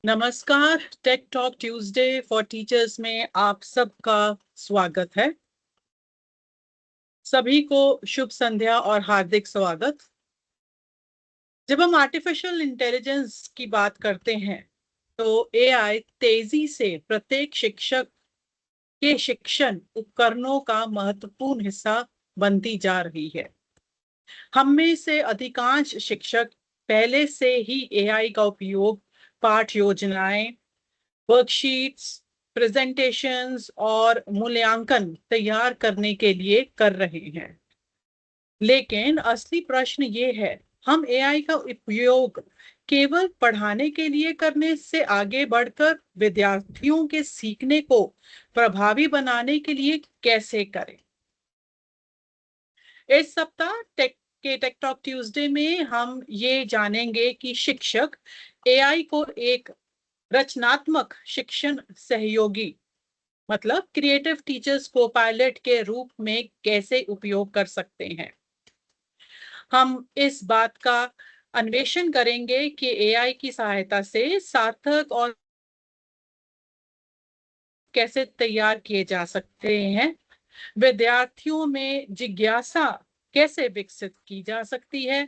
नमस्कार। Tech Talk Tuesday for teachers में आप सबका स्वागत है। सभी को शुभ संध्या और हार्दिक स्वागत। जब हम आर्टिफिशियल इंटेलिजेंस की बात करते हैं तो एआई तेजी से प्रत्येक शिक्षक के शिक्षण उपकरणों का महत्वपूर्ण हिस्सा बनती जा रही है। हम में से अधिकांश शिक्षक पहले से ही एआई का उपयोग पाठ योजनाएं, वर्कशीट्स, प्रेजेंटेशंस और मूल्यांकन तैयार करने के लिए कर रहे हैं। लेकिन असली प्रश्न ये है, हम एआई का उपयोग केवल पढ़ाने के लिए करने से आगे बढ़कर विद्यार्थियों के सीखने को प्रभावी बनाने के लिए कैसे करें। इस सप्ताह टेक टॉक ट्यूसडे में हम ये जानेंगे कि शिक्षक एआई को एक रचनात्मक शिक्षण सहयोगी मतलब क्रिएटिव टीचर्स को पायलट के रूप में कैसे उपयोग कर सकते हैं। हम इस बात का अन्वेषण करेंगे कि एआई की सहायता से सार्थक और कैसे तैयार किए जा सकते हैं, विद्यार्थियों में जिज्ञासा कैसे विकसित की जा सकती है,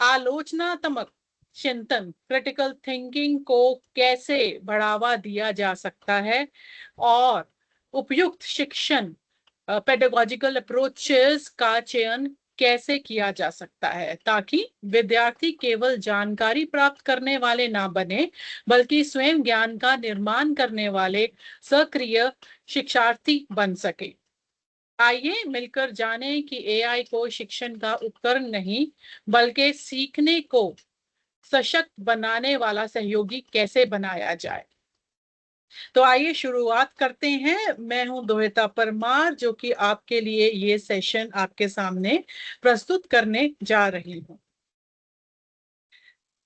आलोचनात्मक चिंतन क्रिटिकल थिंकिंग को कैसे बढ़ावा दिया जा सकता है और उपयुक्त शिक्षण पेडागोजिकल अप्रोचेस का चयन कैसे किया जा सकता है, ताकि विद्यार्थी केवल जानकारी प्राप्त करने वाले ना बने बल्कि स्वयं ज्ञान का निर्माण करने वाले सक्रिय शिक्षार्थी बन सके। आइए मिलकर जानें कि एआई को शिक्षण का उपकरण नहीं बल्कि सीखने को सशक्त बनाने वाला सहयोगी कैसे बनाया जाए। तो आइए शुरुआत करते हैं। मैं हूं द्वेता परमार, जो कि आपके लिए ये सेशन आपके सामने प्रस्तुत करने जा रही हूं।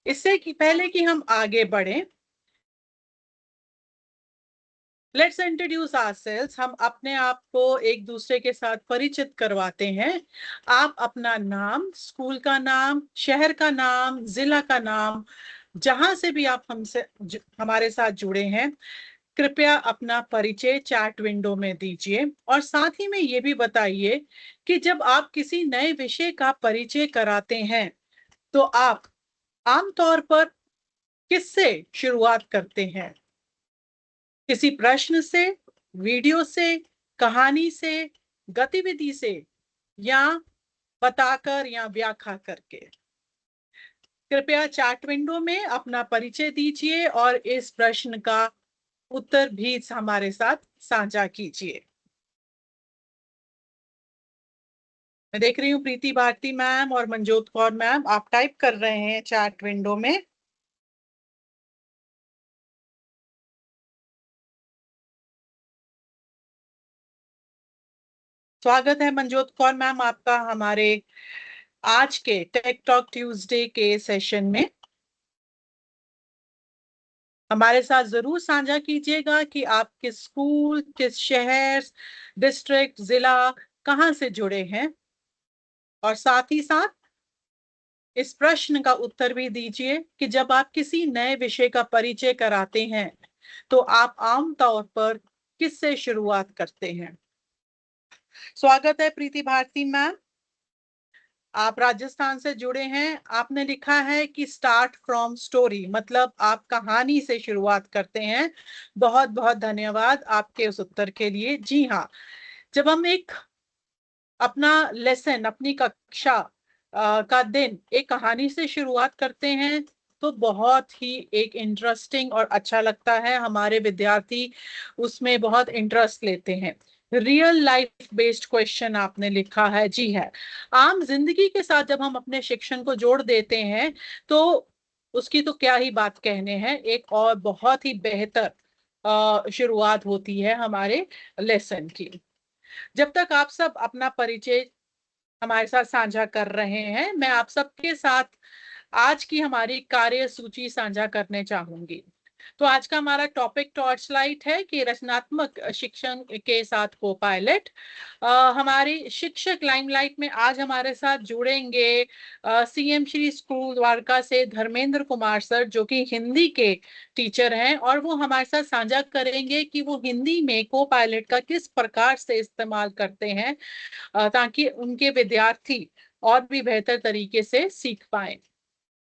इससे कि पहले कि हम आगे बढ़ें, लेट्स इंट्रोड्यूस आवरसेल्व्स। हम अपने आप को एक दूसरे के साथ परिचित करवाते हैं। आप अपना नाम, स्कूल का नाम, शहर का नाम, जिला का नाम, जहां से भी आप हमारे साथ जुड़े हैं, कृपया अपना परिचय चैट विंडो में दीजिए और साथ ही में ये भी बताइए कि जब आप किसी नए विषय का परिचय कराते हैं तो आप आमतौर पर किससे शुरुआत करते हैं? किसी प्रश्न से, वीडियो से, कहानी से, गतिविधि से, या बताकर या व्याख्या करके? कृपया चैट विंडो में अपना परिचय दीजिए और इस प्रश्न का उत्तर भी हमारे साथ साझा कीजिए। मैं देख रही हूँ प्रीति भारती मैम और मनजोत कौर मैम, आप टाइप कर रहे हैं चैट विंडो में। स्वागत है मनजोत कौर मैम आपका हमारे आज के टेक टॉक ट्यूसडे के सेशन में। हमारे साथ जरूर साझा कीजिएगा कि आप किस स्कूल, किस शहर, डिस्ट्रिक्ट, जिला, कहां से जुड़े हैं और साथ ही साथ इस प्रश्न का उत्तर भी दीजिए कि जब आप किसी नए विषय का परिचय कराते हैं तो आप आमतौर पर किससे शुरुआत करते हैं। स्वागत है प्रीति भारती मैम, आप राजस्थान से जुड़े हैं। आपने लिखा है कि स्टार्ट फ्रॉम स्टोरी, मतलब आप कहानी से शुरुआत करते हैं। बहुत बहुत धन्यवाद आपके उस उत्तर के लिए। जी हाँ, जब हम एक अपना लेसन, अपनी कक्षा का दिन एक कहानी से शुरुआत करते हैं तो बहुत ही एक इंटरेस्टिंग और अच्छा लगता है। हमारे विद्यार्थी उसमें बहुत इंटरेस्ट लेते हैं। रियल लाइफ बेस्ड क्वेश्चन आपने लिखा है। जी है, आम जिंदगी के साथ जब हम अपने शिक्षण को जोड़ देते हैं तो उसकी तो क्या ही बात कहने हैं, एक और बहुत ही बेहतर शुरुआत होती है हमारे लेसन की। जब तक आप सब अपना परिचय हमारे साथ साझा कर रहे हैं, मैं आप सबके साथ आज की हमारी कार्य सूची साझा करने चाहूंगी। तो आज का हमारा टॉपिक टॉर्च लाइट है कि रचनात्मक शिक्षण के साथ को पायलट। हमारी शिक्षक लाइमलाइट में आज हमारे साथ जुड़ेंगे सीएम श्री स्कूल द्वारका से धर्मेंद्र कुमार सर, जो कि हिंदी के टीचर हैं, और वो हमारे साथ साझा करेंगे कि वो हिंदी में को पायलट का किस प्रकार से इस्तेमाल करते हैं ताकि उनके विद्यार्थी और भी बेहतर तरीके से सीख पाए।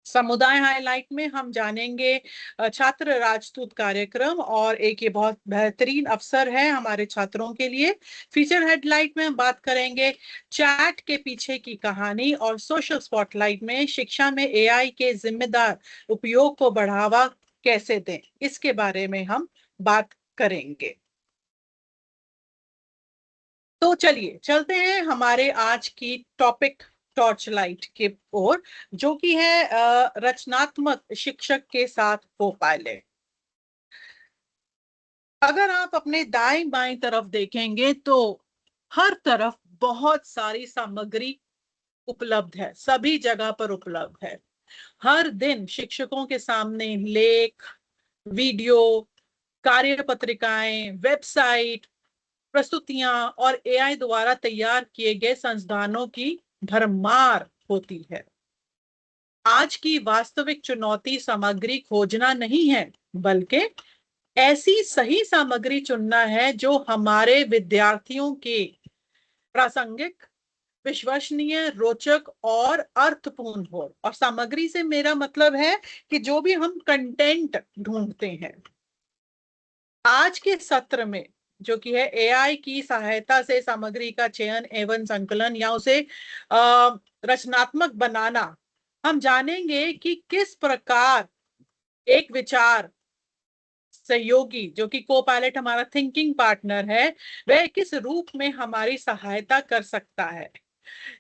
समुदाय हाईलाइट में हम जानेंगे छात्र राजदूत कार्यक्रम, और एक ये बहुत बेहतरीन अवसर है हमारे छात्रों के लिए। फीचर हेडलाइट में हम बात करेंगे चैट के पीछे की कहानी, और सोशल स्पॉटलाइट में शिक्षा में एआई के जिम्मेदार उपयोग को बढ़ावा कैसे दें, इसके बारे में हम बात करेंगे। तो चलिए चलते हैं हमारे आज की टॉपिक टॉर्च लाइट की ओर, जो कि है रचनात्मक शिक्षक के साथ को पायलट। अगर आप अपने दाएं बाएं तरफ देखेंगे तो हर तरफ बहुत सारी सामग्री उपलब्ध है, सभी जगह पर उपलब्ध है। हर दिन शिक्षकों के सामने लेख, वीडियो, कार्य पत्रिकाएं, वेबसाइट, प्रस्तुतियां और एआई द्वारा तैयार किए गए संसाधनों की भरमार होती है। आज की वास्तविक चुनौती सामग्री खोजना नहीं है, बल्कि ऐसी सही सामग्री चुनना है जो हमारे विद्यार्थियों के प्रासंगिक, विश्वसनीय, रोचक और अर्थपूर्ण हो। और सामग्री से मेरा मतलब है कि जो भी हम कंटेंट ढूंढते हैं। आज के सत्र में जो कि है एआई की सहायता से सामग्री का चयन एवं संकलन या उसे रचनात्मक बनाना, हम जानेंगे कि किस प्रकार एक विचार सहयोगी, जो कि को पायलट हमारा थिंकिंग पार्टनर है, वह किस रूप में हमारी सहायता कर सकता है।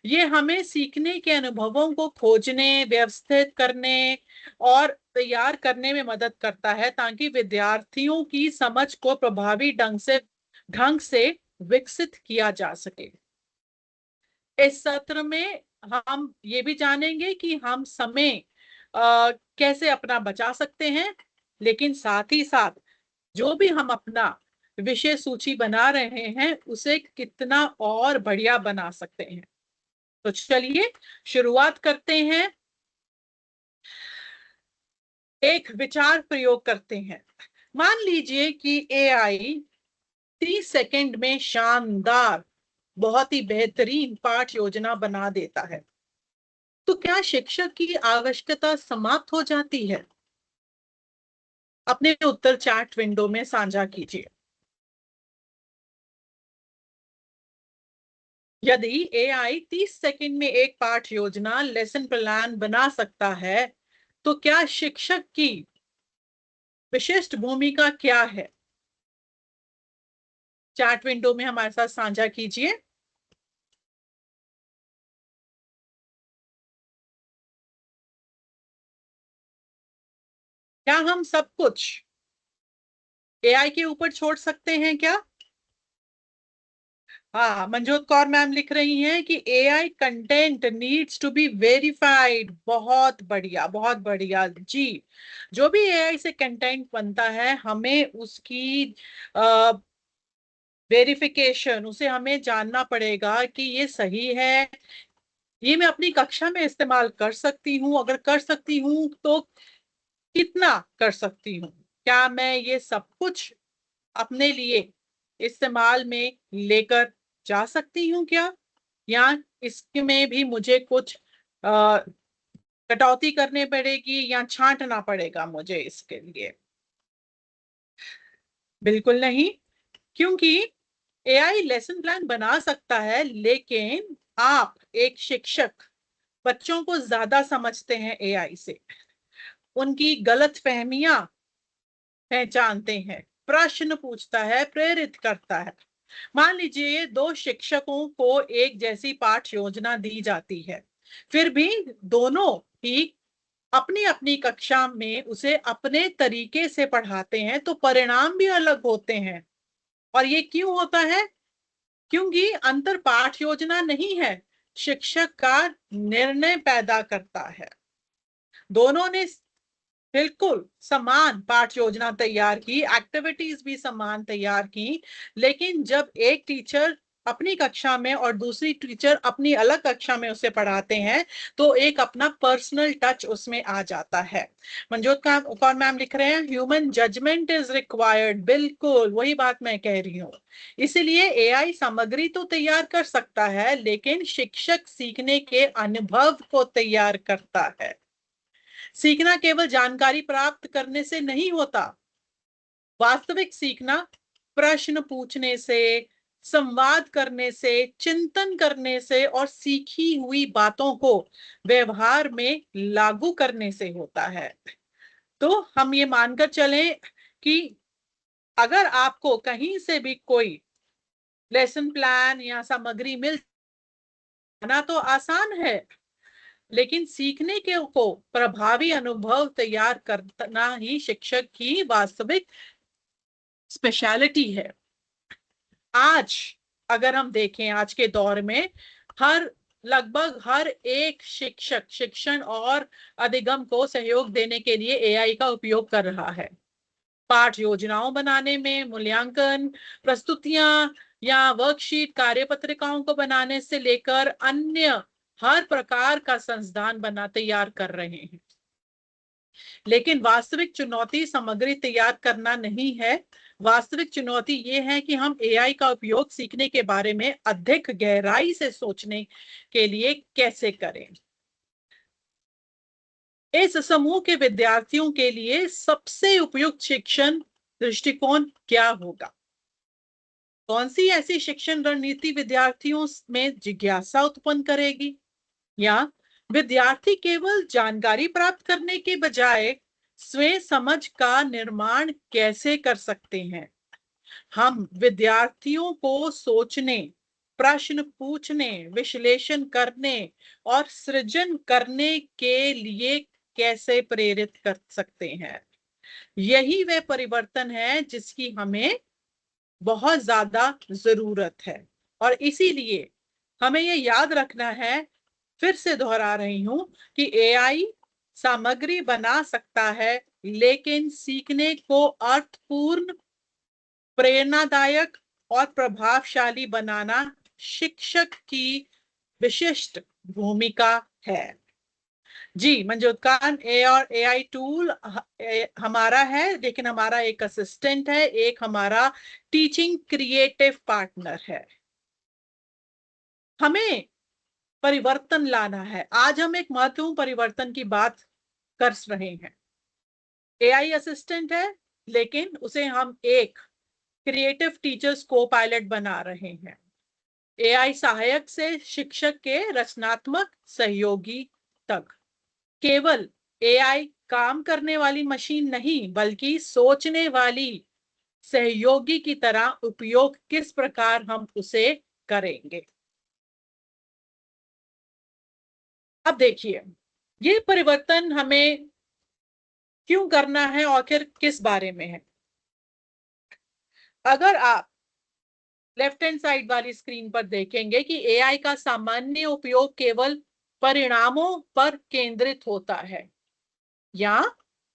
ये हमें सीखने के अनुभवों को खोजने, व्यवस्थित करने और तैयार करने में मदद करता है, ताकि विद्यार्थियों की समझ को प्रभावी ढंग से विकसित किया जा सके। इस सत्र में हम ये भी जानेंगे कि हम समय कैसे अपना बचा सकते हैं, लेकिन साथ ही साथ जो भी हम अपना विषय सूची बना रहे हैं उसे कितना और बढ़िया बना सकते हैं। तो चलिए शुरुआत करते हैं, एक विचार प्रयोग करते हैं। मान लीजिए कि एआई 30 सेकंड में शानदार, बहुत ही बेहतरीन पाठ योजना बना देता है, तो क्या शिक्षक की आवश्यकता समाप्त हो जाती है? अपने उत्तर चैट विंडो में साझा कीजिए। यदि एआई 30 सेकंड में एक पाठ योजना, लेसन प्लान बना सकता है, तो क्या शिक्षक की विशिष्ट भूमिका क्या है? चैट विंडो में हमारे साथ साझा कीजिए। क्या हम सब कुछ एआई के ऊपर छोड़ सकते हैं क्या? हाँ, मनजोत कौर मैम लिख रही हैं कि AI content needs to be verified. बहुत बढ़िया, बहुत बढ़िया जी। जो भी एआई से कंटेंट बनता है, हमें उसकी वेरिफिकेशन, उसे हमें जानना पड़ेगा कि ये सही है, ये मैं अपनी कक्षा में इस्तेमाल कर सकती हूँ, अगर कर सकती हूँ तो कितना कर सकती हूँ, क्या मैं ये सब कुछ अपने लिए इस्तेमाल में लेकर जा सकती हूँ क्या, या इसमें भी मुझे कुछ अ, कटौती करनी पड़ेगी या छांटना पड़ेगा मुझे इसके लिए? बिल्कुल नहीं, क्योंकि एआई लेसन प्लान बना सकता है, लेकिन आप एक शिक्षक बच्चों को ज्यादा समझते हैं एआई से, उनकी गलत फहमियां पहचानते हैं, प्रश्न पूछता है, प्रेरित करता है। मान लीजिए दो शिक्षकों को एक जैसी पाठ योजना दी जाती है, फिर भी दोनों ही अपनी अपनी कक्षा में उसे अपने तरीके से पढ़ाते हैं, तो परिणाम भी अलग होते हैं। और ये क्यों होता है? क्योंकि अंतर पाठ योजना नहीं है, शिक्षक का निर्णय पैदा करता है। दोनों ने बिल्कुल समान पाठ योजना तैयार की, एक्टिविटीज भी समान तैयार की, लेकिन जब एक टीचर अपनी कक्षा में और दूसरी टीचर अपनी अलग कक्षा में उसे पढ़ाते हैं तो एक अपना पर्सनल टच उसमें आ जाता है। मंजोत कौर मैम लिख रहे हैं ह्यूमन जजमेंट इज रिक्वायर्ड, बिल्कुल वही बात मैं कह रही हूँ। इसीलिए एआई सामग्री तो तैयार कर सकता है लेकिन शिक्षक सीखने के अनुभव को तैयार करता है। सीखना केवल जानकारी प्राप्त करने से नहीं होता, वास्तविक सीखना प्रश्न पूछने से, संवाद करने से, चिंतन करने से और सीखी हुई बातों को व्यवहार में लागू करने से होता है। तो हम ये मानकर चलें कि अगर आपको कहीं से भी कोई लेसन प्लान या सामग्री मिल जाना तो आसान है, लेकिन सीखने के को प्रभावी अनुभव तैयार करना ही शिक्षक की वास्तविक स्पेशलिटी है। आज अगर हम देखें आज के दौर में लगभग हर एक शिक्षक शिक्षण और अधिगम को सहयोग देने के लिए एआई का उपयोग कर रहा है। पाठ योजनाओं बनाने में, मूल्यांकन, प्रस्तुतियां या वर्कशीट, कार्यपत्रिकाओं को बनाने से लेकर अन्य हर प्रकार का संसाधन बना तैयार कर रहे हैं। लेकिन वास्तविक चुनौती सामग्री तैयार करना नहीं है, वास्तविक चुनौती ये है कि हम एआई का उपयोग सीखने के बारे में अधिक गहराई से सोचने के लिए कैसे करें। इस समूह के विद्यार्थियों के लिए सबसे उपयुक्त शिक्षण दृष्टिकोण क्या होगा? कौन सी ऐसी शिक्षण रणनीति विद्यार्थियों में जिज्ञासा उत्पन्न करेगी? या विद्यार्थी केवल जानकारी प्राप्त करने के बजाय स्वयं समझ का निर्माण कैसे कर सकते हैं? हम विद्यार्थियों को सोचने, प्रश्न पूछने, विश्लेषण करने और सृजन करने के लिए कैसे प्रेरित कर सकते हैं? यही वह परिवर्तन है जिसकी हमें बहुत ज्यादा जरूरत है। और इसीलिए हमें यह याद रखना है, फिर से दोहरा रही हूं, कि एआई सामग्री बना सकता है लेकिन सीखने को अर्थपूर्ण, प्रेरणादायक और प्रभावशाली बनाना शिक्षक की विशिष्ट भूमिका है। जी मंजूत खान, ए और एआई टूल हमारा है, लेकिन हमारा एक असिस्टेंट है, एक हमारा टीचिंग क्रिएटिव पार्टनर है। हमें परिवर्तन लाना है। आज हम एक महत्वपूर्ण परिवर्तन की बात कर रहे हैं। एआई असिस्टेंट है लेकिन उसे हम एक क्रिएटिव टीचर्स को पायलट बना रहे हैं। एआई सहायक से शिक्षक के रचनात्मक सहयोगी तक। केवल एआई काम करने वाली मशीन नहीं बल्कि सोचने वाली सहयोगी की तरह उपयोग किस प्रकार हम उसे करेंगे। अब देखिए, ये परिवर्तन हमें क्यों करना है और फिर किस बारे में है। अगर आप लेफ्ट हैंड साइड वाली स्क्रीन पर देखेंगे कि एआई का सामान्य उपयोग केवल परिणामों पर केंद्रित होता है या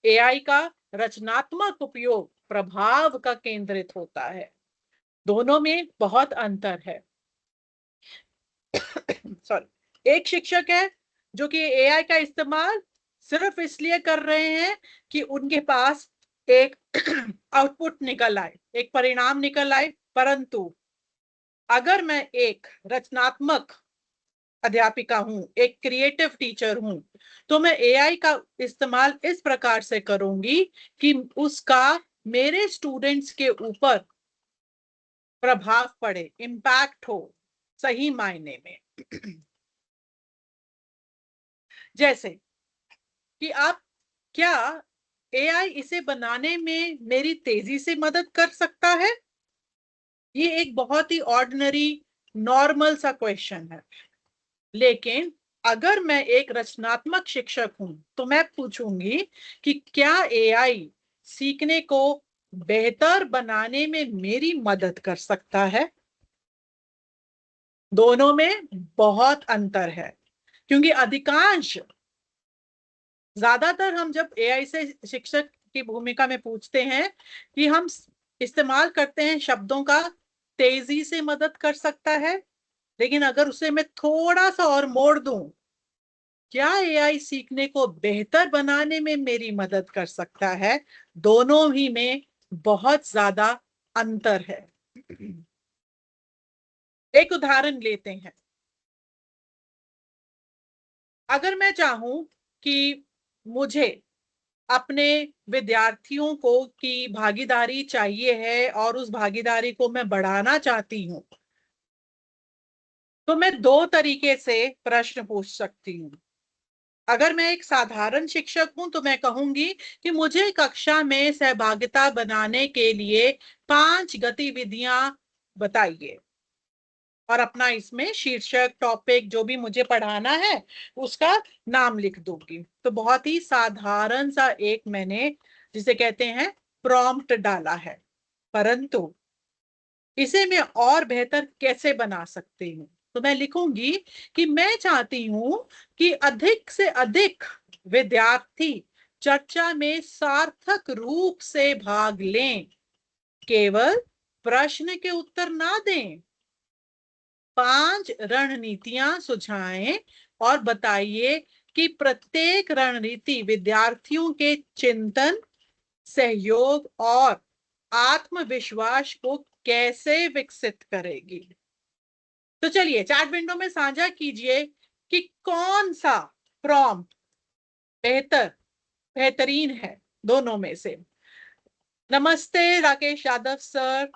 एआई का रचनात्मक उपयोग प्रभाव का केंद्रित होता है, दोनों में बहुत अंतर है। सॉरी, एक शिक्षक है जो कि एआई का इस्तेमाल सिर्फ इसलिए कर रहे हैं कि उनके पास एक आउटपुट निकल आए, एक परिणाम निकल आए। परंतु अगर मैं एक रचनात्मक अध्यापिका हूं, एक क्रिएटिव टीचर हूं, तो मैं एआई का इस्तेमाल इस प्रकार से करूंगी कि उसका मेरे स्टूडेंट्स के ऊपर प्रभाव पड़े, इंपैक्ट हो सही मायने में। जैसे कि आप क्या एआई इसे बनाने में मेरी तेजी से मदद कर सकता है? ये एक बहुत ही ऑर्डिनरी नॉर्मल सा क्वेश्चन है। लेकिन अगर मैं एक रचनात्मक शिक्षक हूं तो मैं पूछूंगी कि क्या एआई सीखने को बेहतर बनाने में मेरी मदद कर सकता है? दोनों में बहुत अंतर है, क्योंकि अधिकांश ज्यादातर हम जब एआई से शिक्षक की भूमिका में पूछते हैं कि हम इस्तेमाल करते हैं शब्दों का, तेजी से मदद कर सकता है, लेकिन अगर उसे मैं थोड़ा सा और मोड़ दूं, क्या एआई सीखने को बेहतर बनाने में मेरी मदद कर सकता है? दोनों ही में बहुत ज्यादा अंतर है। एक उदाहरण लेते हैं। अगर मैं चाहूं कि मुझे अपने विद्यार्थियों को की भागीदारी चाहिए है और उस भागीदारी को मैं बढ़ाना चाहती हूँ, तो मैं दो तरीके से प्रश्न पूछ सकती हूँ। अगर मैं एक साधारण शिक्षक हूं तो मैं कहूंगी कि मुझे कक्षा में सहभागिता बनाने के लिए 5 गतिविधियां बताइए, और अपना इसमें शीर्षक, टॉपिक, जो भी मुझे पढ़ाना है उसका नाम लिख दूंगी। तो बहुत ही साधारण सा एक मैंने, जिसे कहते हैं, प्रॉम्प्ट डाला है। परंतु इसे मैं और बेहतर कैसे बना सकती हूँ? तो मैं लिखूंगी कि मैं चाहती हूं कि अधिक से अधिक विद्यार्थी चर्चा में सार्थक रूप से भाग लें, केवल प्रश्न के उत्तर ना दें। 5 रणनीतियां सुझाएं और बताइए कि प्रत्येक रणनीति विद्यार्थियों के चिंतन, सहयोग और आत्मविश्वास को कैसे विकसित करेगी। तो चलिए चैट विंडो में साझा कीजिए कि कौन सा प्रॉम्प्ट बेहतरीन है दोनों में से। नमस्ते राकेश यादव सर,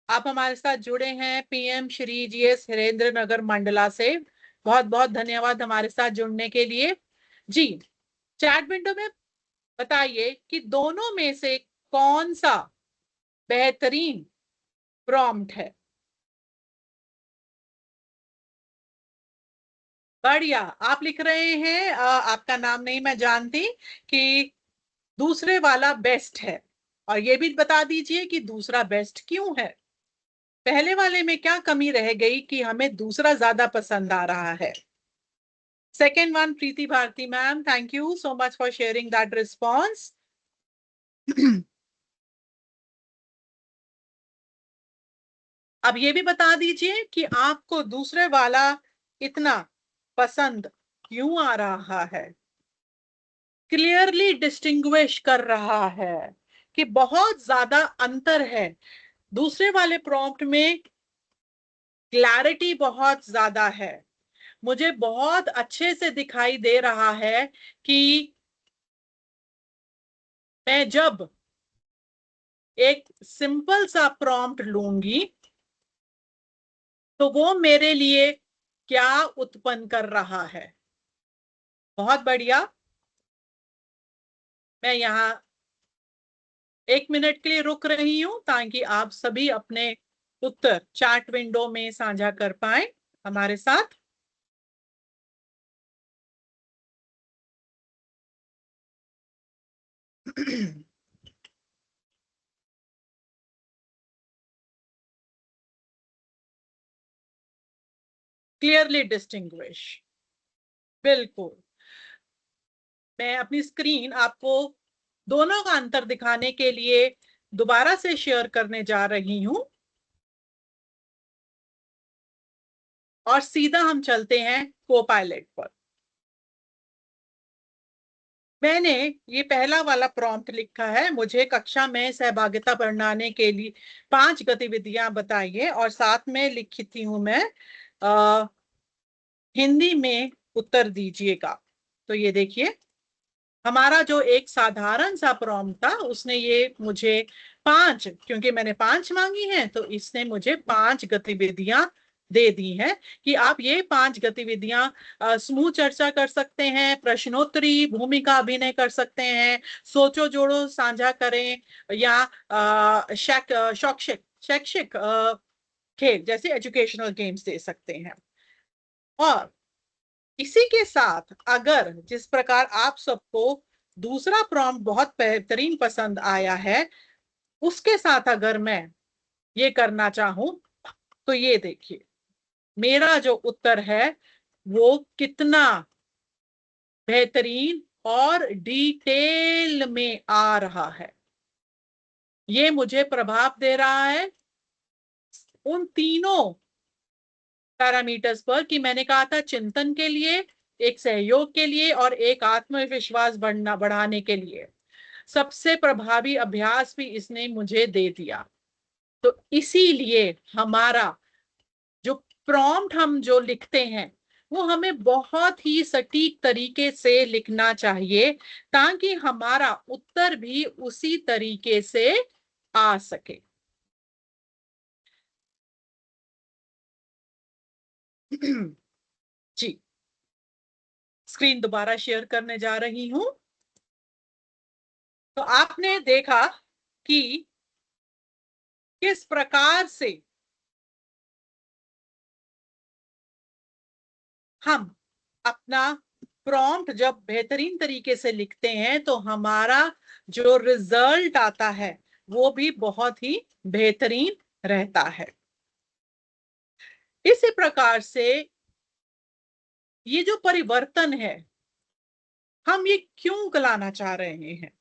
आप हमारे साथ जुड़े हैं पीएम श्री जीएस हरेंद्र नगर मंडला से। बहुत बहुत धन्यवाद हमारे साथ जुड़ने के लिए। जी, चैट विंडो में बताइए कि दोनों में से कौन सा बेहतरीन प्रॉम्प्ट है। बढ़िया, आप लिख रहे हैं, आपका नाम नहीं मैं जानती, कि दूसरे वाला बेस्ट है। और ये भी बता दीजिए कि दूसरा बेस्ट क्यों है। पहले वाले में क्या कमी रह गई कि हमें दूसरा ज्यादा पसंद आ रहा है? Second one, Preeti Bharti ma'am, thank you so much for sharing that response. अब ये भी बता दीजिए कि आपको दूसरे वाला इतना पसंद क्यों आ रहा है। क्लियरली डिस्टिंग्विश कर रहा है कि बहुत ज्यादा अंतर है। दूसरे वाले प्रॉम्प्ट में क्लैरिटी बहुत ज्यादा है, मुझे बहुत अच्छे से दिखाई दे रहा है कि मैं जब एक सिंपल सा प्रॉम्प्ट लूंगी तो वो मेरे लिए क्या उत्पन्न कर रहा है। बहुत बढ़िया। मैं यहाँ 1 मिनट के लिए रुक रही हूं ताकि आप सभी अपने उत्तर चैट विंडो में साझा कर पाए हमारे साथ। क्लियरली डिस्टिंग्विश, बिल्कुल। मैं अपनी स्क्रीन आपको दोनों का अंतर दिखाने के लिए दोबारा से शेयर करने जा रही हूं, और सीधा हम चलते हैं कोपायलट पर। मैंने ये पहला वाला प्रॉम्प्ट लिखा है, मुझे कक्षा में सहभागिता बढ़ाने के लिए 5 गतिविधियां बताइए, और साथ में लिखती हूं मैं हिंदी में उत्तर दीजिएगा। तो ये देखिए, हमारा जो एक साधारण सा प्रॉम्प्ट था उसने ये मुझे 5, क्योंकि मैंने 5 मांगी हैं तो इसने मुझे 5 गतिविधियां दे दी हैं कि आप ये 5 गतिविधियां समूह चर्चा कर सकते हैं, प्रश्नोत्तरी, भूमिका अभिनय कर सकते हैं, सोचो जोड़ो साझा करें, या शैक्षिक खेल जैसे एजुकेशनल गेम्स दे सकते हैं। और इसी के साथ अगर जिस प्रकार आप सबको दूसरा प्रॉम्प्ट बहुत बेहतरीन पसंद आया है, उसके साथ अगर मैं ये करना चाहूं तो ये देखिए मेरा जो उत्तर है वो कितना बेहतरीन और डिटेल में आ रहा है। ये मुझे प्रभाव दे रहा है उन तीनों पैरामीटर्स पर कि मैंने कहा था, चिंतन के लिए, एक सहयोग के लिए और एक आत्मविश्वास बढ़ाने के लिए। सबसे प्रभावी अभ्यास भी इसने मुझे दे दिया। तो इसीलिए हमारा जो प्रॉम्प्ट हम जो लिखते हैं वो हमें बहुत ही सटीक तरीके से लिखना चाहिए, ताकि हमारा उत्तर भी उसी तरीके से आ सके। जी, स्क्रीन दोबारा शेयर करने जा रही हूं। तो आपने देखा कि किस प्रकार से हम अपना प्रॉम्प्ट जब बेहतरीन तरीके से लिखते हैं तो हमारा जो रिजल्ट आता है वो भी बहुत ही बेहतरीन रहता है। इसी प्रकार से ये जो परिवर्तन है, हम ये क्यों लाना चाह रहे हैं?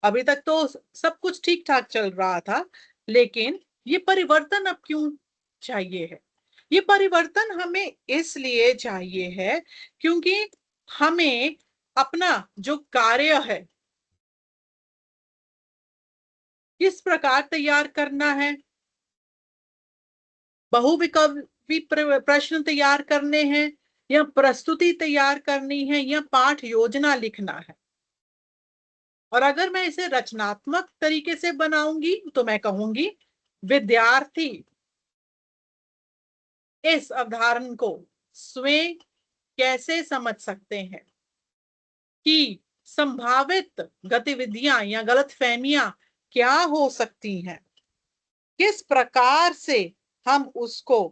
अभी तक तो सब कुछ ठीक ठाक चल रहा था, लेकिन ये परिवर्तन अब क्यों चाहिए है? ये परिवर्तन हमें इसलिए चाहिए है क्योंकि हमें अपना जो कार्य है किस प्रकार तैयार करना है, बहुविकल्पी प्रश्न तैयार करने हैं, या प्रस्तुति तैयार करनी है, या पाठ योजना लिखना है। और अगर मैं इसे रचनात्मक तरीके से बनाऊंगी तो मैं कहूंगी विद्यार्थी इस अवधारणा को स्वयं कैसे समझ सकते हैं कि संभावित गतिविधियां या गलतफहमियां क्या हो सकती हैं, किस प्रकार से हम उसको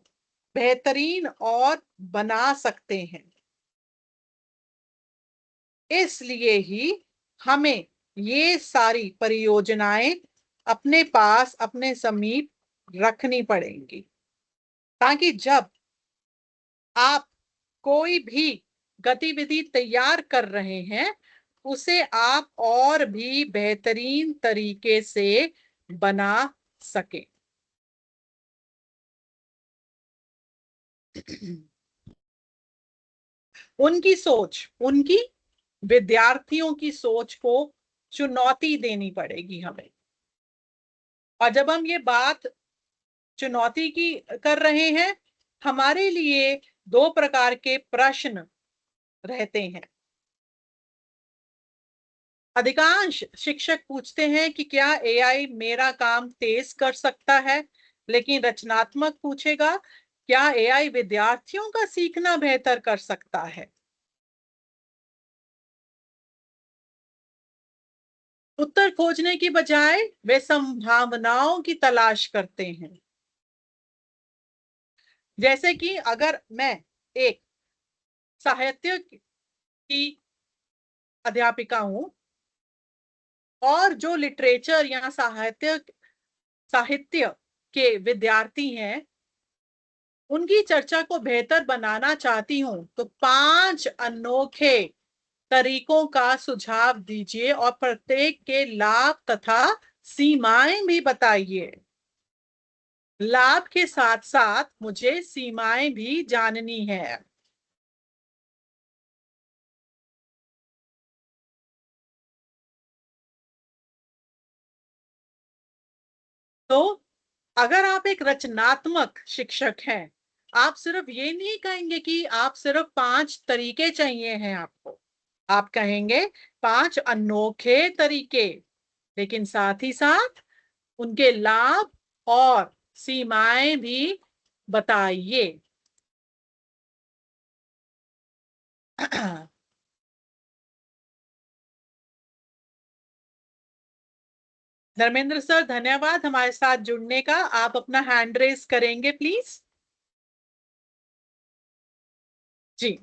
बेहतरीन और बना सकते हैं। इसलिए ही हमें ये सारी परियोजनाएं अपने पास, अपने समीप रखनी पड़ेंगी, ताकि जब आप कोई भी गतिविधि तैयार कर रहे हैं उसे आप और भी बेहतरीन तरीके से बना सके। उनकी सोच, उनकी विद्यार्थियों की सोच को चुनौती देनी पड़ेगी हमें। और जब हम ये बात चुनौती की कर रहे हैं, हमारे लिए दो प्रकार के प्रश्न रहते हैं। अधिकांश शिक्षक पूछते हैं कि क्या एआई मेरा काम तेज कर सकता है, लेकिन रचनात्मक पूछेगा क्या एआई विद्यार्थियों का सीखना बेहतर कर सकता है। उत्तर खोजने की बजाय वे संभावनाओं की तलाश करते हैं। जैसे कि अगर मैं एक साहित्य की अध्यापिका हूं और जो लिटरेचर या साहित्य साहित्य के विद्यार्थी हैं उनकी चर्चा को बेहतर बनाना चाहती हूं, तो 5 अनोखे तरीकों का सुझाव दीजिए और प्रत्येक के लाभ तथा सीमाएं भी बताइए। लाभ के साथ साथ मुझे सीमाएं भी जाननी है। तो अगर आप एक रचनात्मक शिक्षक हैं, आप सिर्फ ये नहीं कहेंगे कि आप सिर्फ 5 तरीके चाहिए हैं आपको, आप कहेंगे 5 अनोखे तरीके, लेकिन साथ ही साथ उनके लाभ और सीमाएं भी बताइए। धर्मेंद्र सर, धन्यवाद हमारे साथ जुड़ने का। आप अपना हैंड रेस करेंगे प्लीज। जी,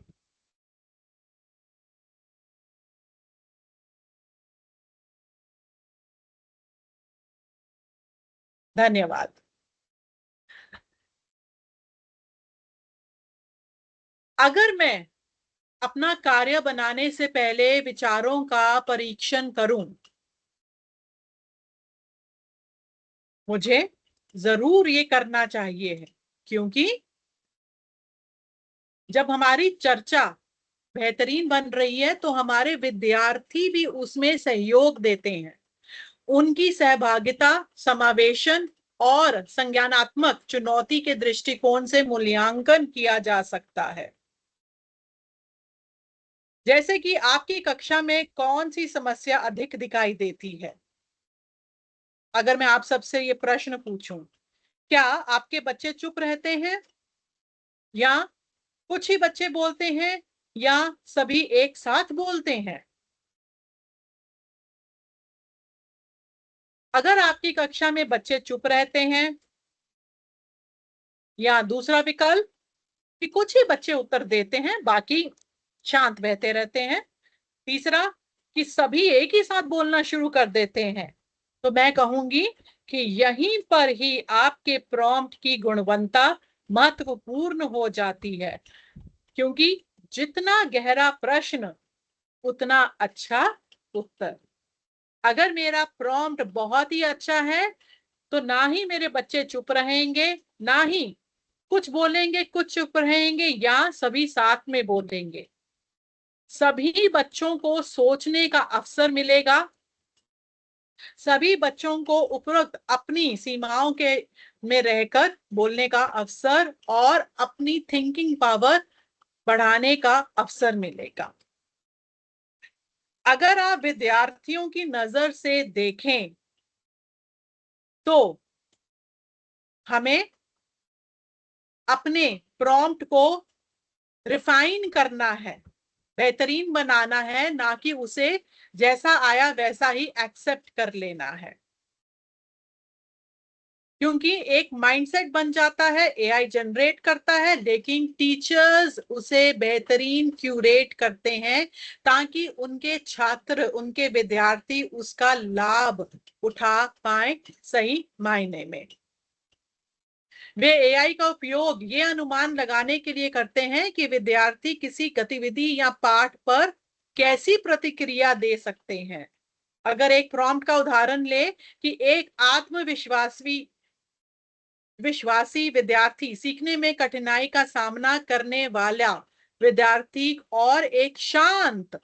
धन्यवाद। अगर मैं अपना कार्य बनाने से पहले विचारों का परीक्षण करूं। मुझे जरूर ये करना चाहिए है, क्योंकि जब हमारी चर्चा बेहतरीन बन रही है तो हमारे विद्यार्थी भी उसमें सहयोग देते हैं। उनकी सहभागिता समावेशन और संज्ञानात्मक चुनौती के दृष्टिकोण से मूल्यांकन किया जा सकता है। जैसे कि आपकी कक्षा में कौन सी समस्या अधिक दिखाई देती है? अगर मैं आप सबसे ये प्रश्न पूछूं, क्या आपके बच्चे चुप रहते हैं, या कुछ ही बच्चे बोलते हैं, या सभी एक साथ बोलते हैं? अगर आपकी कक्षा में बच्चे चुप रहते हैं, या दूसरा विकल्प कि कुछ ही बच्चे उत्तर देते हैं, बाकी शांत बहते रहते हैं, तीसरा कि सभी एक ही साथ बोलना शुरू कर देते हैं, तो मैं कहूंगी कि यहीं पर ही आपके प्रॉम्प्ट की गुणवत्ता महत्वपूर्ण हो जाती है, क्योंकि जितना गहरा प्रश्न उतना अच्छा उत्तर। अगर मेरा प्रॉम्प्ट बहुत ही अच्छा है तो ना ही मेरे बच्चे चुप रहेंगे, ना ही कुछ बोलेंगे कुछ चुप रहेंगे, या सभी साथ में बोलेंगे। सभी बच्चों को सोचने का अवसर मिलेगा, सभी बच्चों को उपरोक्त अपनी सीमाओं के में रहकर बोलने का अवसर और अपनी थिंकिंग पावर बढ़ाने का अवसर मिलेगा। अगर आप विद्यार्थियों की नजर से देखें तो हमें अपने प्रॉम्प्ट को रिफाइन करना है, बेहतरीन बनाना है, ना कि उसे जैसा आया वैसा ही एक्सेप्ट कर लेना है। क्योंकि एक माइंडसेट बन जाता है, एआई जनरेट करता है, लेकिन टीचर्स उसे बेहतरीन क्यूरेट करते हैं ताकि उनके छात्र, उनके विद्यार्थी उसका लाभ उठा पाए सही मायने में। वे एआई का उपयोग ये अनुमान लगाने के लिए करते हैं कि विद्यार्थी किसी गतिविधि या पाठ पर कैसी प्रतिक्रिया दे सकते हैं। अगर एक प्रॉम्प्ट का उदाहरण ले कि एक विश्वासी विद्यार्थी सीखने में कठिनाई का सामना करने वाला विद्यार्थी और एक शांत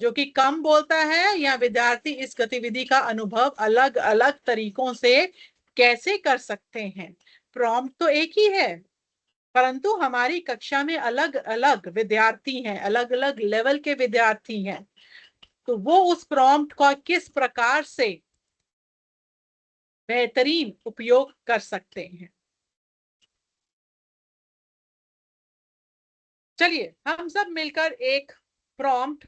जो कि कम बोलता है या विद्यार्थी इस गतिविधि का अनुभव अलग अलग तरीकों से कैसे कर सकते हैं। प्रॉम्प्ट तो एक ही है, परंतु हमारी कक्षा में अलग अलग विद्यार्थी हैं, अलग अलग लेवल के विद्यार्थी हैं, तो वो उस प्रॉम्प्ट का किस प्रकार से बेहतरीन उपयोग कर सकते हैं। चलिए हम सब मिलकर एक प्रॉम्प्ट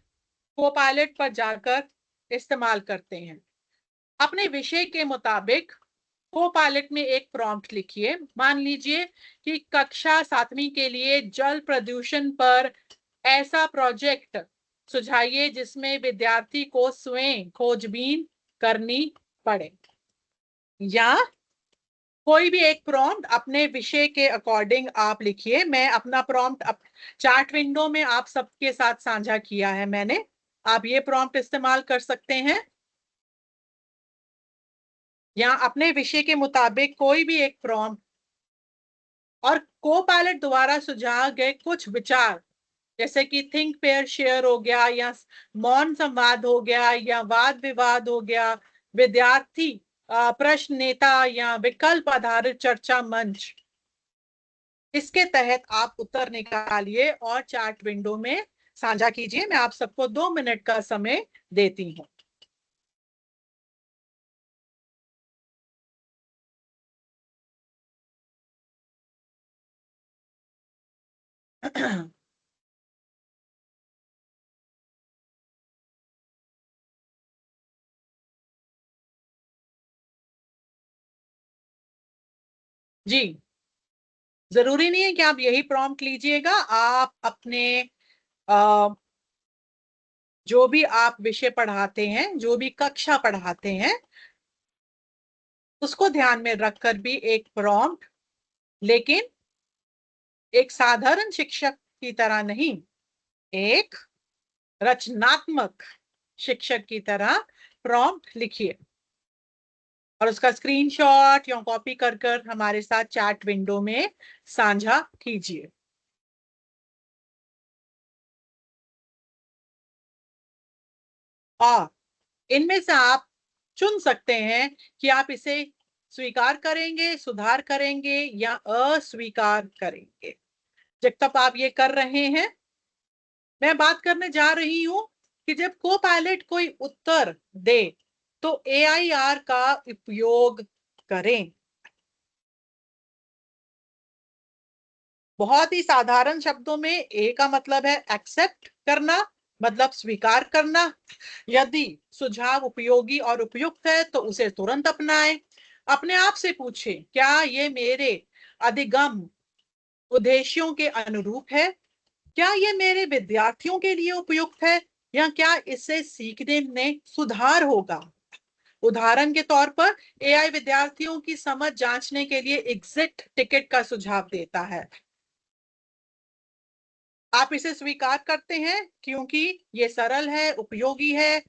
कोपायलट पर जाकर इस्तेमाल करते हैं। अपने विषय के मुताबिक कोपायलट में एक प्रॉम्प्ट लिखिए। मान लीजिए कि कक्षा 7वीं के लिए जल प्रदूषण पर ऐसा प्रोजेक्ट सुझाइए जिसमें विद्यार्थी को स्वयं खोजबीन करनी पड़े, या कोई भी एक प्रॉम्प्ट अपने विषय के अकॉर्डिंग आप लिखिए। मैं अपना प्रॉम्प्ट चार्ट विंडो में आप सबके साथ साझा किया है मैंने, आप ये प्रॉम्प्ट इस्तेमाल कर सकते हैं, या अपने विषय के मुताबिक कोई भी एक प्रॉम्प्ट और को पायलट द्वारा सुझाए गए कुछ विचार, जैसे कि थिंक पेयर शेयर हो गया, या मौन संवाद हो गया, या वाद विवाद हो गया, विद्यार्थी प्रश्न नेता, या विकल्प आधारित चर्चा मंच। इसके तहत आप उत्तर निकालिए और चार्ट विंडो में साझा कीजिए। मैं आप सबको 2 मिनट का समय देती हूँ। जी, जरूरी नहीं है कि आप यही प्रॉम्प्ट लीजिएगा। आप अपने जो भी आप विषय पढ़ाते हैं, जो भी कक्षा पढ़ाते हैं, उसको ध्यान में रखकर भी एक प्रॉम्प्ट, लेकिन एक साधारण शिक्षक की तरह नहीं, एक रचनात्मक शिक्षक की तरह प्रॉम्प्ट लिखिए और उसका स्क्रीनशॉट या कॉपी कर कर हमारे साथ चैट विंडो में साझा कीजिए। और इनमें से आप चुन सकते हैं कि आप इसे स्वीकार करेंगे, सुधार करेंगे या अस्वीकार करेंगे। जब तक आप ये कर रहे हैं, मैं बात करने जा रही हूं कि जब को पायलट कोई उत्तर दे तो AIR का उपयोग करें। बहुत ही साधारण शब्दों में ए का मतलब है एक्सेप्ट करना, मतलब स्वीकार करना। यदि सुझाव उपयोगी और उपयुक्त है तो उसे तुरंत अपनाएं। अपने आप से पूछें, क्या ये मेरे अधिगम उद्देश्यों के अनुरूप है? क्या ये मेरे विद्यार्थियों के लिए उपयुक्त है या क्या इससे सीखने में सुधार होगा? उदाहरण के तौर पर AI विद्यार्थियों की समझ जांचने के लिए एग्जिट टिकट का सुझाव देता है। आप इसे स्वीकार करते हैं क्योंकि ये सरल है, उपयोगी है,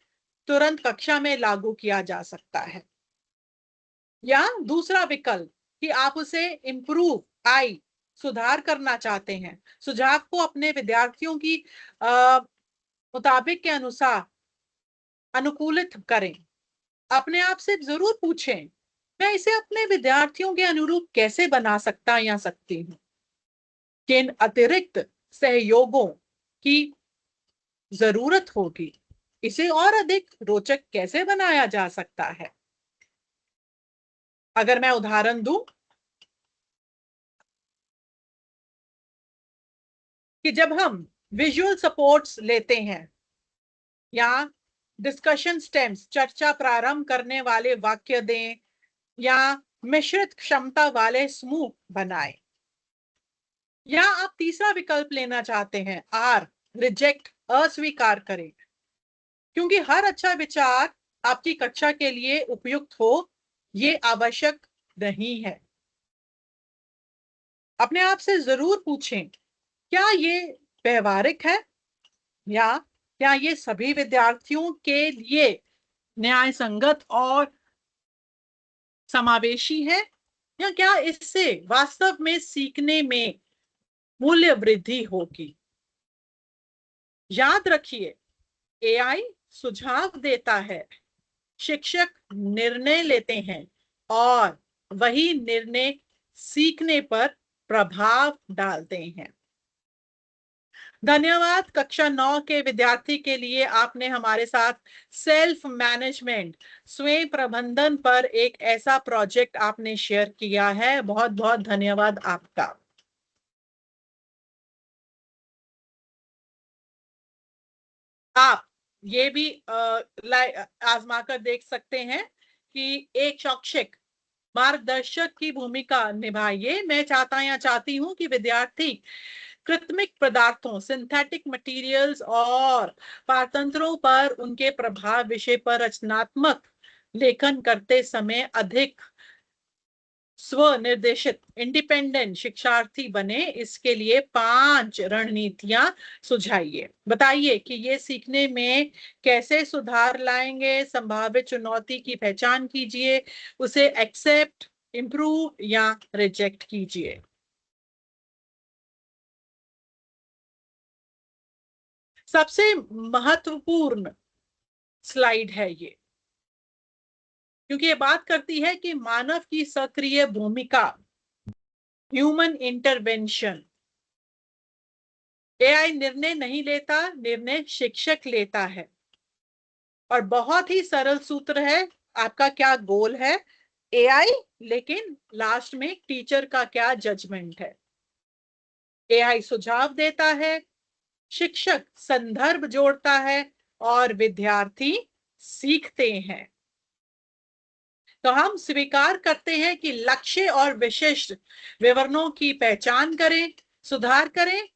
तुरंत कक्षा में लागू किया जा सकता है। या दूसरा विकल्प कि आप उसे इम्प्रूव सुधार करना चाहते हैं, सुझाव को अपने विद्यार्थियों की मुताबिक के अनुसार अनुकूलित करें। अपने आप से जरूर पूछें, मैं इसे अपने विद्यार्थियों के अनुरूप कैसे बना सकता या सकती हूँ? किन अतिरिक्त सहयोगों की जरूरत होगी? इसे और अधिक रोचक कैसे बनाया जा सकता है? अगर मैं उदाहरण दूं कि जब हम विजुअल सपोर्ट्स लेते हैं या डिस्कशन स्टेम्स चर्चा प्रारंभ करने वाले वाक्य दें या मिश्रित क्षमता वाले समूह बनाएं, या आप तीसरा विकल्प लेना चाहते हैं आर रिजेक्ट अस्वीकार करें, क्योंकि हर अच्छा विचार आपकी कक्षा के लिए उपयुक्त हो ये आवश्यक नहीं है। अपने आप से जरूर पूछें, क्या ये व्यवहारिक है या क्या ये सभी विद्यार्थियों के लिए न्याय संगत और समावेशी है, या क्या इससे वास्तव में सीखने में मूल्य वृद्धि होगी? याद रखिए, AI सुझाव देता है, शिक्षक निर्णय लेते हैं और वही निर्णय सीखने पर प्रभाव डालते हैं। धन्यवाद कक्षा 9 के विद्यार्थी के लिए, आपने हमारे साथ सेल्फ मैनेजमेंट, स्वयं प्रबंधन पर एक ऐसा प्रोजेक्ट आपने शेयर किया है। बहुत बहुत धन्यवाद आपका। आप ये भी आजमा कर देख सकते हैं कि एक शैक्षिक मार्गदर्शक की भूमिका निभाइए। मैं चाहता या चाहती हूं कि विद्यार्थी कृत्रिम पदार्थों, सिंथेटिक मटेरियल्स और पारतंत्रों पर उनके प्रभाव विषय पर रचनात्मक लेखन करते समय अधिक स्वनिर्देशित इंडिपेंडेंट शिक्षार्थी बने। इसके लिए 5 रणनीतियां सुझाइए। बताइए कि ये सीखने में कैसे सुधार लाएंगे। संभावित चुनौती की पहचान कीजिए, उसे एक्सेप्ट, इंप्रूव या रिजेक्ट कीजिए। सबसे महत्वपूर्ण स्लाइड है ये, क्योंकि ये बात करती है कि मानव की सक्रिय भूमिका, ह्यूमन इंटरवेंशन। AI निर्णय नहीं लेता, निर्णय शिक्षक लेता है। और बहुत ही सरल सूत्र है, आपका क्या गोल है AI, लेकिन लास्ट में टीचर का क्या जजमेंट है। AI सुझाव देता है, शिक्षक संदर्भ जोड़ता है और विद्यार्थी सीखते हैं। तो हम स्वीकार करते हैं कि लक्ष्य और विशिष्ट विवरणों की पहचान करें, सुधार करें,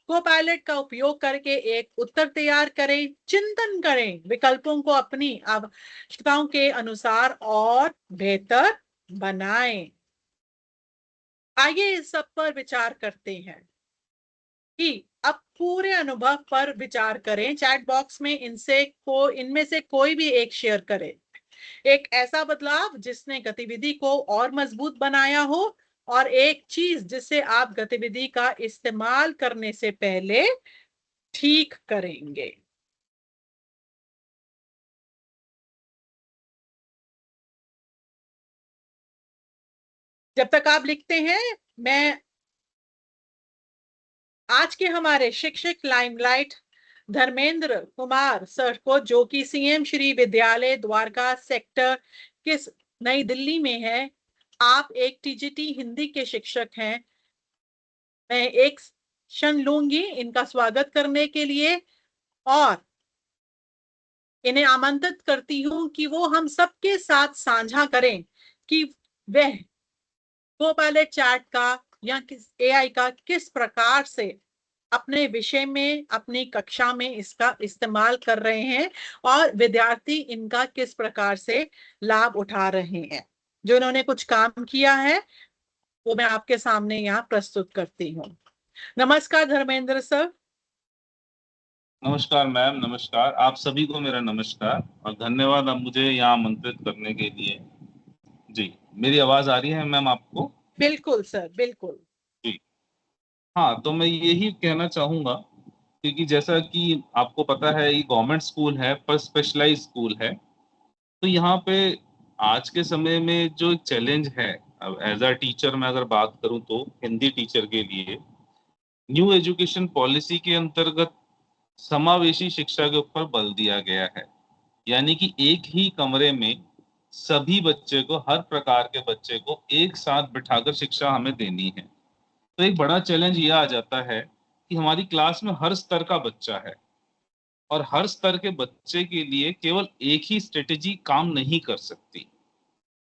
को पायलट का उपयोग करके एक उत्तर तैयार करें, चिंतन करें, विकल्पों को अपनी आवश्यकताओं के अनुसार और बेहतर बनाएं। आइए इस सब पर विचार करते हैं कि अब पूरे अनुभव पर विचार करें। चैट बॉक्स में इनमें से कोई भी एक शेयर करें। एक ऐसा बदलाव जिसने गतिविधि को और मजबूत बनाया हो, और एक चीज जिसे आप गतिविधि का इस्तेमाल करने से पहले ठीक करेंगे। जब तक आप लिखते हैं, मैं आज के हमारे शिक्षक लाइमलाइट धर्मेंद्र कुमार सर को, जो कि सीएम श्री विद्यालय द्वारका सेक्टर किस नई दिल्ली में है, आप एक टीजीटी हिंदी के शिक्षक हैं, मैं एक क्षण लूंगी इनका स्वागत करने के लिए और इन्हें आमंत्रित करती हूं कि वो हम सबके साथ साझा करें कि वह कोपायलट चैट का या एआई का किस प्रकार से अपने विषय में, अपनी कक्षा में इसका इस्तेमाल कर रहे हैं और विद्यार्थी इनका किस प्रकार से लाभ उठा रहे हैं। जो इन्होंने कुछ काम किया है वो मैं आपके सामने यहाँ प्रस्तुत करती हूँ। नमस्कार धर्मेंद्र सर। नमस्कार मैम, नमस्कार। आप सभी को मेरा नमस्कार और धन्यवाद आप मुझे यहाँ आमंत्रित करने के लिए। जी, मेरी आवाज आ रही है मैम आपको? बिल्कुल सर, बिल्कुल। जी हाँ, तो मैं यही कहना चाहूंगा क्योंकि जैसा कि आपको पता है ये गवर्नमेंट स्कूल है पर स्पेशलाइज स्कूल है। तो यहाँ पे आज के समय में जो चैलेंज है, अब एज अ टीचर मैं अगर बात करूँ तो हिंदी टीचर के लिए न्यू एजुकेशन पॉलिसी के अंतर्गत समावेशी शिक्षा के ऊपर बल दिया गया है। यानी कि एक ही कमरे में सभी बच्चे को, हर प्रकार के बच्चे को एक साथ बिठाकर शिक्षा हमें देनी है। तो एक बड़ा चैलेंज ये आ जाता है कि हमारी क्लास में हर स्तर का बच्चा है और हर स्तर के बच्चे के लिए केवल एक ही स्ट्रेटेजी काम नहीं कर सकती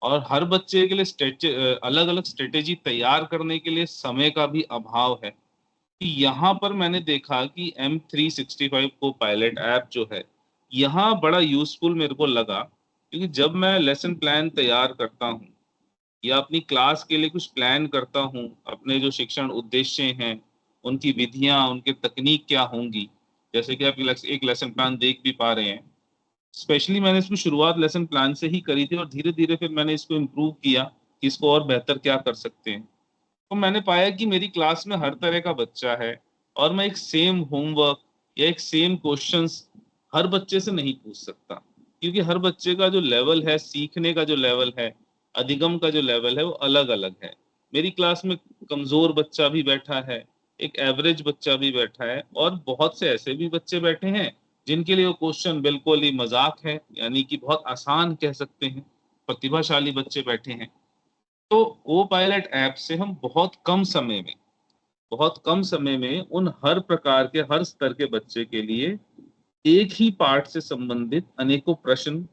और हर बच्चे के लिए अलग अलग स्ट्रेटेजी तैयार करने के लिए समय का भी अभाव है। कि यहाँ पर मैंने देखा कि M365 को पायलट ऐप जो है यहाँ बड़ा यूजफुल मेरे को लगा, क्योंकि जब मैं लेसन प्लान तैयार करता हूँ या अपनी क्लास के लिए कुछ प्लान करता हूँ, अपने जो शिक्षण उद्देश्य हैं, उनकी विधियां, उनके तकनीक क्या होंगी, जैसे कि आप एक लेसन प्लान देख भी पा रहे हैं। स्पेशली मैंने इसकी शुरुआत लेसन प्लान से ही करी थी और धीरे धीरे फिर मैंने इसको इम्प्रूव किया कि इसको और बेहतर क्या कर सकते हैं। तो मैंने पाया कि मेरी क्लास में हर तरह का बच्चा है और मैं एक सेम होमवर्क या एक सेम क्वेश्चंस हर बच्चे से नहीं पूछ सकता, क्योंकि हर बच्चे का जो लेवल है, सीखने का जो लेवल है, अधिगम का जो लेवल है, वो अलग अलग है। मेरी क्लास में कमजोर बच्चा भी बैठा है, एक एवरेज बच्चा भी बैठा है और बहुत से ऐसे भी बच्चे बैठे हैं जिनके लिए वो क्वेश्चन बिल्कुल ही मजाक है, यानी कि बहुत आसान कह सकते हैं। प्रतिभाशाली बच्चे बैठे हैं। तो को पायलट ऐप से हम बहुत कम समय में उन हर प्रकार के, हर स्तर के बच्चे के लिए एक ही पाठ से संबंधित अनेकों प्रश्न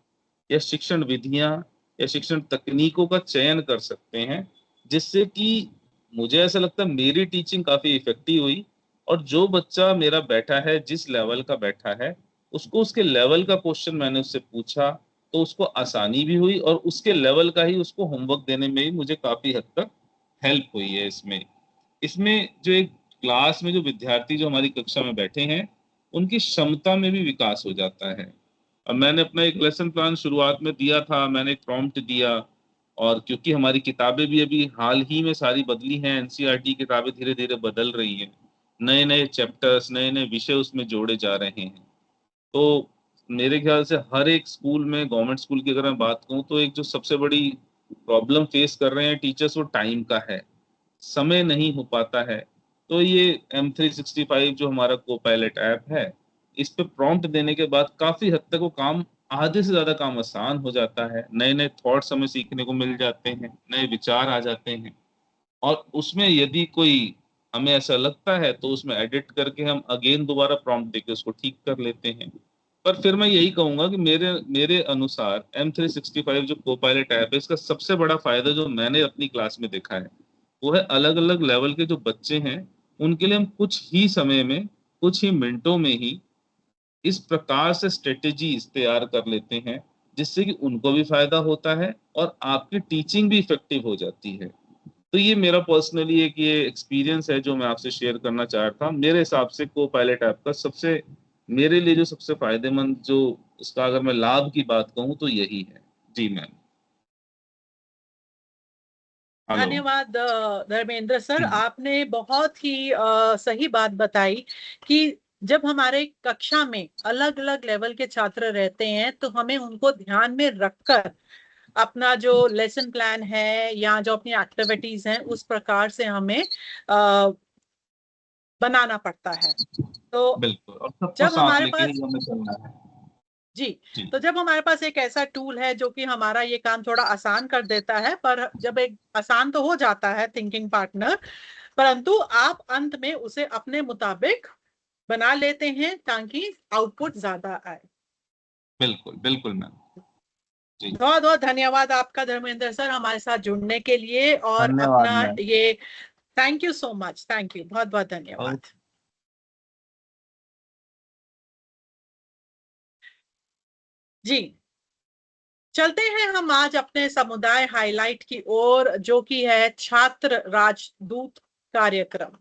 या शिक्षण विधियां या शिक्षण तकनीकों का चयन कर सकते हैं, जिससे कि मुझे ऐसा लगता है मेरी टीचिंग काफी इफेक्टिव हुई और जो बच्चा मेरा बैठा है, जिस लेवल का बैठा है, उसको उसके लेवल का क्वेश्चन मैंने उससे पूछा तो उसको आसानी भी हुई और उसके लेवल का ही उसको होमवर्क देने में भी मुझे काफी हद तक हेल्प हुई है। इसमें इसमें जो एक क्लास में जो विद्यार्थी जो हमारी कक्षा में बैठे हैं, उनकी क्षमता में भी विकास हो जाता है। अब मैंने अपना एक लेसन प्लान शुरुआत में दिया था, मैंने एक प्रॉम्प्ट दिया और क्योंकि हमारी किताबें भी अभी हाल ही में सारी बदली हैं, एनसीईआरटी किताबें धीरे धीरे बदल रही हैं, नए नए चैप्टर्स, नए नए विषय उसमें जोड़े जा रहे हैं। तो मेरे ख्याल से हर एक स्कूल में, गवर्नमेंट स्कूल की अगर मैं बात करूं, तो एक जो सबसे बड़ी प्रॉब्लम फेस कर रहे हैं टीचर्स, वो टाइम का है, समय नहीं हो पाता है। तो ये M365 जो हमारा को पायलट ऐप है, इस पे प्रॉम्प्ट देने के बाद काफी हद तक वो काम, आधे से ज्यादा काम आसान हो जाता है। नए नए थॉट्स हमें सीखने को मिल जाते हैं, नए विचार आ जाते हैं और उसमें यदि कोई हमें ऐसा लगता है तो उसमें एडिट करके हम अगेन दोबारा प्रॉम्प्ट देके उसको ठीक कर लेते हैं। पर फिर मैं यही कहूंगा कि मेरे मेरे अनुसार M365 जो को पायलट ऐप है, इसका सबसे बड़ा फायदा जो मैंने अपनी क्लास में देखा है, वो है अलग अलग लेवल के जो बच्चे हैं, उनके लिए हम कुछ ही समय में, कुछ ही मिनटों में ही इस प्रकार से स्ट्रेटेजीज तैयार कर लेते हैं जिससे कि उनको भी फायदा होता है और आपकी टीचिंग भी इफेक्टिव हो जाती है। तो ये मेरा पर्सनली एक ये एक्सपीरियंस है जो मैं आपसे शेयर करना चाह रहा था। मेरे हिसाब से को पायलट ऐप का सबसे, मेरे लिए जो सबसे फायदेमंद, जो इसका अगर मैं लाभ की बात कहूँ तो यही है। जी मैम। हेलो। धन्यवाद धर्मेंद्र सर, जी आपने बहुत ही सही बात बताई कि जब हमारे कक्षा में अलग अलग लेवल के छात्र रहते हैं तो हमें उनको ध्यान में रखकर अपना जो लेसन प्लान है या जो अपनी एक्टिविटीज हैं उस प्रकार से हमें बनाना पड़ता है। तो बिल्कुल, और सबको जब साथ हमारे लेके ही पास हमें चलना है। जी जी तो जब हमारे पास एक ऐसा टूल है जो कि हमारा ये काम थोड़ा आसान कर देता है, पर जब एक आसान तो हो जाता है थिंकिंग पार्टनर, परंतु आप अंत में उसे अपने मुताबिक बना लेते हैं ताकि आउटपुट ज्यादा आए। बिल्कुल बिल्कुल मैम। जी बहुत बहुत धन्यवाद आपका धर्मेंद्र सर हमारे साथ जुड़ने के लिए और धन्यवाद अपना मैम। ये, thank you so much, thank you, बहुत बहुत धन्यवाद। ओके। जी चलते हैं हम आज अपने समुदाय हाईलाइट की ओर, जो कि है छात्र राजदूत कार्यक्रम,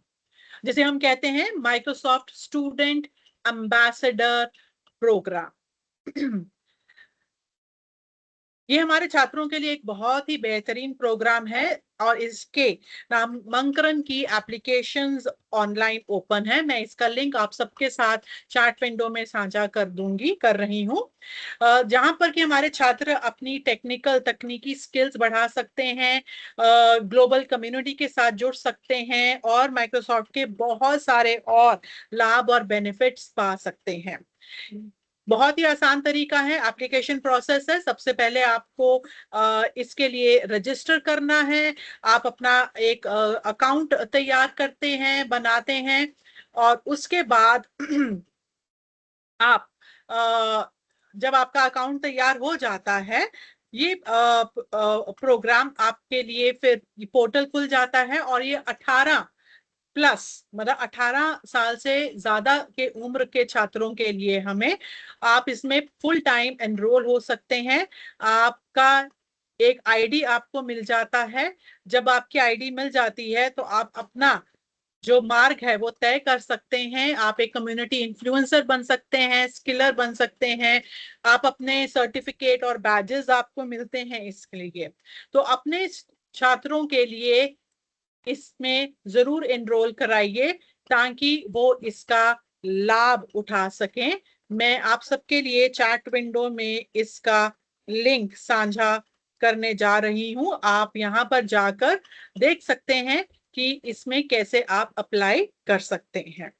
जिसे हम कहते हैं माइक्रोसॉफ्ट स्टूडेंट एम्बेसडर प्रोग्राम। ये हमारे छात्रों के लिए एक बहुत ही बेहतरीन प्रोग्राम है और इसके नामांकन की एप्लीकेशंस ऑनलाइन ओपन है। मैं इसका लिंक आप सबके साथ चैट विंडो में साझा कर रही हूँ, जहां पर कि हमारे छात्र अपनी तकनीकी स्किल्स बढ़ा सकते हैं, ग्लोबल कम्युनिटी के साथ जुड़ सकते हैं और माइक्रोसॉफ्ट के बहुत सारे और लाभ और बेनिफिट्स पा सकते हैं। बहुत ही आसान तरीका है, एप्लीकेशन प्रोसेस है। सबसे पहले आपको इसके लिए रजिस्टर करना है। आप अपना एक अकाउंट तैयार करते हैं, बनाते हैं, और उसके बाद आप जब आपका अकाउंट तैयार हो जाता है, ये प्रोग्राम आपके लिए, फिर पोर्टल खुल जाता है और ये 18+ मतलब 18 साल से ज्यादा के उम्र के छात्रों के लिए हमें, आप इसमें फुल टाइम एनरोल हो सकते हैं। आपका एक आईडी आपको मिल जाता है। जब आपकी आईडी मिल जाती है तो आप अपना जो मार्ग है वो तय कर सकते हैं। आप एक कम्युनिटी इन्फ्लुएंसर बन सकते हैं, स्किलर बन सकते हैं। आप अपने सर्टिफिकेट और बैजेस आपको मिलते हैं इसके लिए। तो अपने छात्रों के लिए इसमें जरूर एनरोल कराइए ताकि वो इसका लाभ उठा सकें। मैं आप सबके लिए चैट विंडो में इसका लिंक साझा करने जा रही हूं। आप यहां पर जाकर देख सकते हैं कि इसमें कैसे आप अप्लाई कर सकते हैं।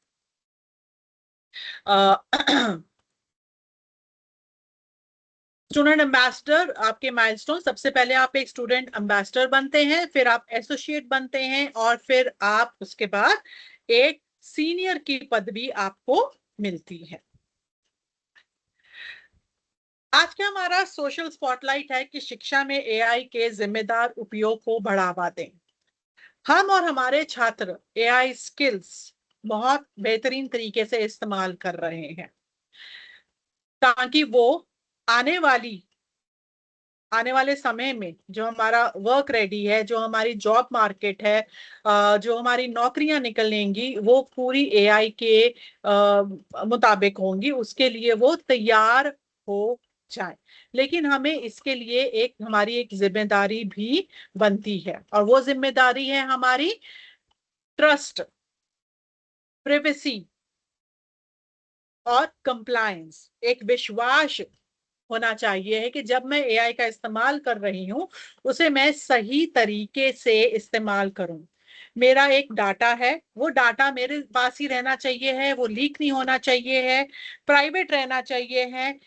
स्टूडेंट एम्बेसडर आपके माइलस्टोन, सबसे पहले आप एक स्टूडेंट एम्बेसडर बनते हैं, फिर आप एसोसिएट बनते हैं और फिर आप उसके बाद एक सीनियर की पदवी आपको मिलती है। आज का हमारा सोशल स्पॉटलाइट है कि शिक्षा में एआई के जिम्मेदार उपयोग को बढ़ावा दें। हम और हमारे छात्र एआई स्किल्स बहुत बेहतरीन तरीके से इस्तेमाल कर रहे हैं ताकि वो आने वाली आने वाले समय में जो हमारा वर्क रेडी है, जो हमारी जॉब मार्केट है, जो हमारी नौकरियां निकलेंगी वो पूरी एआई के मुताबिक होंगी, उसके लिए वो तैयार हो जाए। लेकिन हमें इसके लिए एक हमारी एक जिम्मेदारी भी बनती है और वो जिम्मेदारी है हमारी ट्रस्ट, प्रिवेसी और कंप्लायंस। एक विश्वास होना चाहिए है कि जब मैं एआई का इस्तेमाल कर रही हूं उसे मैं सही तरीके से इस्तेमाल करूं। मेरा एक डाटा है, वो डाटा मेरे पास ही रहना चाहिए है, वो लीक नहीं होना चाहिए है, प्राइवेट रहना चाहिए है।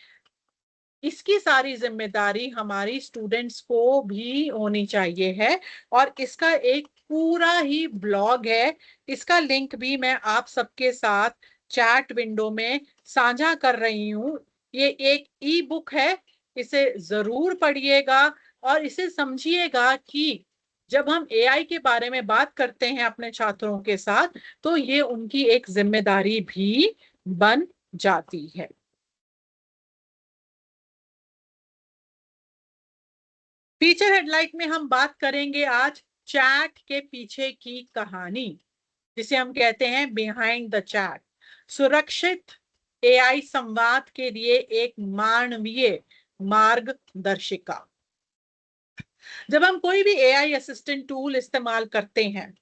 इसकी सारी जिम्मेदारी हमारी स्टूडेंट्स को भी होनी चाहिए है और इसका एक पूरा ही ब्लॉग है। इसका लिंक भी मैं आप सबके साथ चैट विंडो में साझा कर रही हूँ। ये एक ई बुक है, इसे जरूर पढ़िएगा और इसे समझिएगा कि जब हम एआई के बारे में बात करते हैं अपने छात्रों के साथ तो ये उनकी एक जिम्मेदारी भी बन जाती है। फीचर हेडलाइट में हम बात करेंगे आज चैट के पीछे की कहानी, जिसे हम कहते हैं बिहाइंड द चैट, सुरक्षित एआई संवाद के लिए एक मानवीय मार्गदर्शिका। जब हम कोई भी एआई असिस्टेंट टूल इस्तेमाल करते हैं,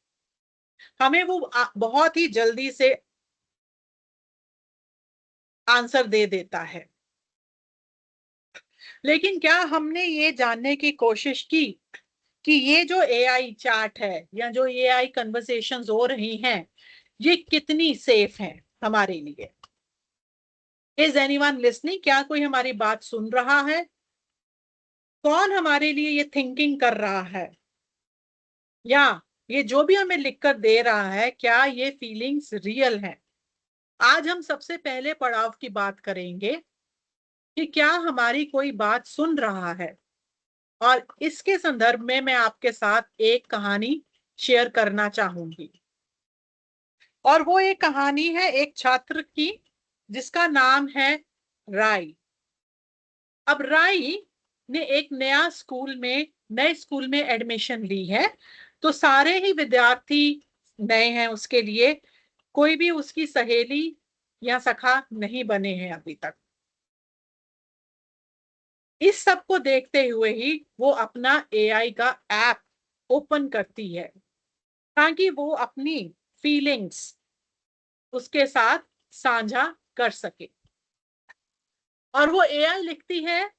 हमें वो बहुत ही जल्दी से आंसर दे देता है, लेकिन क्या हमने ये जानने की कोशिश की कि ये जो एआई चैट है या जो एआई कन्वर्सेशंस हो रही हैं, ये कितनी सेफ हैं हमारे लिए? Is anyone listening? क्या कोई हमारी बात सुन रहा है? कौन हमारे लिए ये थिंकिंग कर रहा है? या ये जो भी हमें लिखकर दे रहा है, क्या ये फीलिंग्स रियल हैं? आज हम सबसे पहले पड़ाव की बात करेंगे कि क्या हमारी कोई बात सुन रहा है, और इसके संदर्भ में मैं आपके साथ एक कहानी शेयर करना चाहूंगी। और वो एक कहानी है एक छात्र की, जिसका नाम है राई। अब राई ने एक नए स्कूल में एडमिशन ली है। तो सारे ही विद्यार्थी नए हैं उसके लिए, कोई भी उसकी सहेली या सखा नहीं बने हैं अभी तक। इस सब को देखते हुए ही वो अपना एआई का ऐप ओपन करती है, ताकि वो अपनी फीलिंग्स उसके साथ साझा कर सके। और वो एआई लिखती है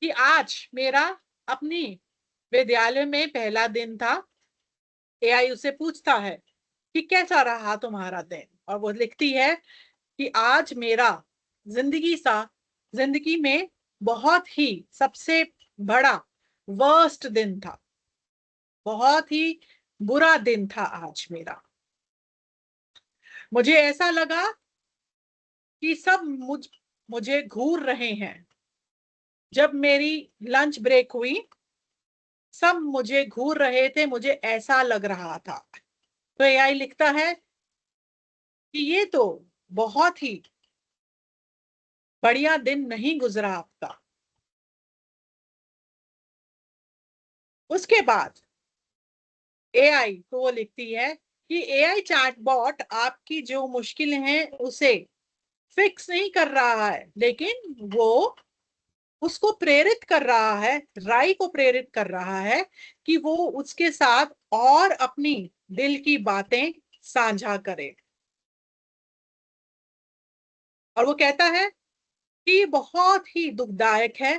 कि आज मेरा अपनी विद्यालय में पहला दिन था। एआई उसे पूछता है कि कैसा रहा तुम्हारा दिन, और वो लिखती है कि आज मेरा जिंदगी में बहुत ही सबसे बड़ा वर्स्ट दिन था, बहुत ही बुरा दिन था आज मेरा। मुझे ऐसा लगा कि सब मुझे घूर रहे हैं। जब मेरी लंच ब्रेक हुई, सब मुझे घूर रहे थे, मुझे ऐसा लग रहा था। तो एआई लिखता है कि ये तो बहुत ही बढ़िया दिन नहीं गुजरा आपका। उसके बाद एआई तो वो लिखती है कि एआई चैटबॉट आपकी जो मुश्किल है उसे फिक्स नहीं कर रहा है, लेकिन वो उसको प्रेरित कर रहा है, राई को प्रेरित कर रहा है कि वो उसके साथ और अपनी दिल की बातें साझा करे। और वो कहता है कि ये बहुत ही दुखदायक है।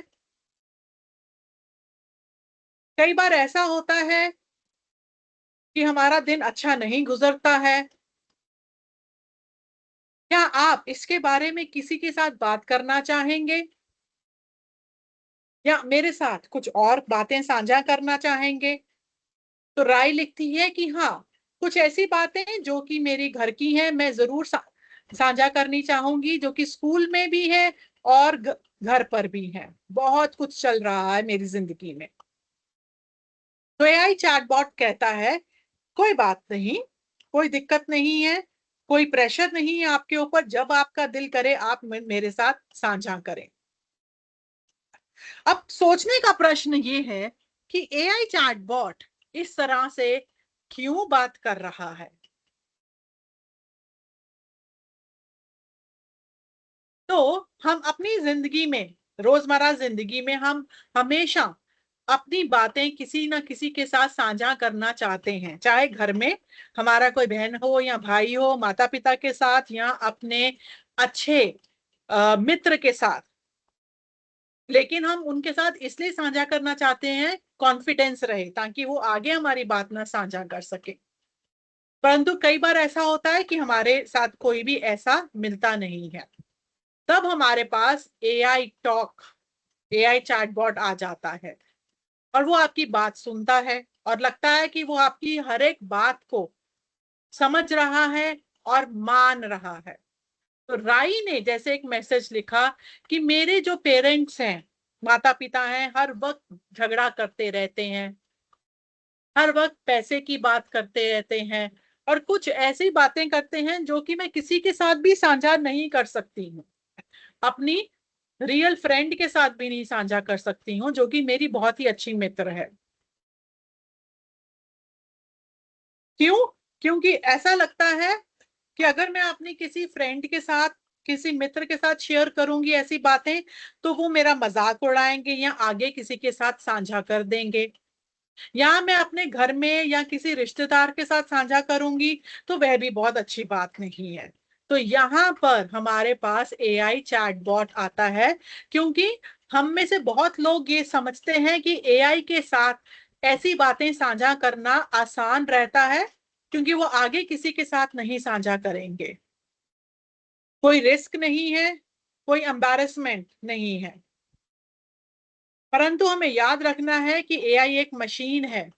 कई बार ऐसा होता है कि हमारा दिन अच्छा नहीं गुजरता है। क्या आप इसके बारे में किसी के साथ बात करना चाहेंगे, या मेरे साथ कुछ और बातें साझा करना चाहेंगे? तो राय लिखती है कि हाँ, कुछ ऐसी बातें जो कि मेरी घर की हैं, मैं जरूर साझा करनी चाहूंगी, जो कि स्कूल में भी है और घर पर भी है। बहुत कुछ चल रहा है मेरी जिंदगी में। तो एआई चैटबॉट कहता है कोई बात नहीं, कोई दिक्कत नहीं है, कोई प्रेशर नहीं है आपके ऊपर। जब आपका दिल करे आप मेरे साथ साझा करें। अब सोचने का प्रश्न ये है कि एआई चैटबॉट इस तरह से क्यों बात कर रहा है? तो हम अपनी जिंदगी में, रोजमर्रा जिंदगी में हम हमेशा अपनी बातें किसी ना किसी के साथ साझा करना चाहते हैं, चाहे घर में हमारा कोई बहन हो या भाई हो, माता पिता के साथ, या अपने अच्छे मित्र के साथ। लेकिन हम उनके साथ इसलिए साझा करना चाहते हैं कॉन्फिडेंस रहे, ताकि वो आगे हमारी बात ना साझा कर सके। परंतु कई बार ऐसा होता है कि हमारे साथ कोई भी ऐसा मिलता नहीं है। तब हमारे पास एआई चैटबॉट आ जाता है, और वो आपकी बात सुनता है, और लगता है कि वो आपकी हर एक बात को समझ रहा है और मान रहा है। तो राई ने जैसे एक मैसेज लिखा कि मेरे जो पेरेंट्स हैं, माता पिता हैं, हर वक्त झगड़ा करते रहते हैं, हर वक्त पैसे की बात करते रहते हैं, और कुछ ऐसी बातें करते हैं जो कि मैं किसी के साथ भी साझा नहीं कर सकती हूँ। अपनी रियल फ्रेंड के साथ भी नहीं साझा कर सकती हूँ, जो कि मेरी बहुत ही अच्छी मित्र है। क्यों? क्योंकि ऐसा लगता है कि अगर मैं अपनी किसी फ्रेंड के साथ, किसी मित्र के साथ शेयर करूंगी ऐसी बातें, तो वो मेरा मजाक उड़ाएंगे या आगे किसी के साथ साझा कर देंगे। या मैं अपने घर में या किसी रिश्तेदार के साथ साझा करूंगी तो वह भी बहुत अच्छी बात नहीं है। तो यहाँ पर हमारे पास एआई चैटबॉट आता है, क्योंकि हम में से बहुत लोग ये समझते हैं कि एआई के साथ ऐसी बातें साझा करना आसान रहता है, क्योंकि वो आगे किसी के साथ नहीं साझा करेंगे, कोई रिस्क नहीं है, कोई एम्बैरेसमेंट नहीं है। परंतु हमें याद रखना है कि एआई एक मशीन है,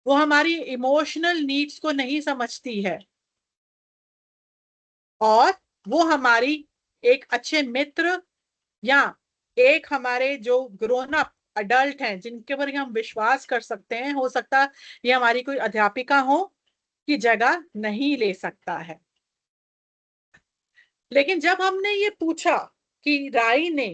वो हमारी इमोशनल नीड्स को नहीं समझती है, और वो हमारी एक अच्छे मित्र या एक हमारे जो ग्रोन अप अडल्ट हैं जिनके पर हम विश्वास कर सकते हैं, हो सकता है ये हमारी कोई अध्यापिका हो, की जगह नहीं ले सकता है। लेकिन जब हमने ये पूछा कि राई ने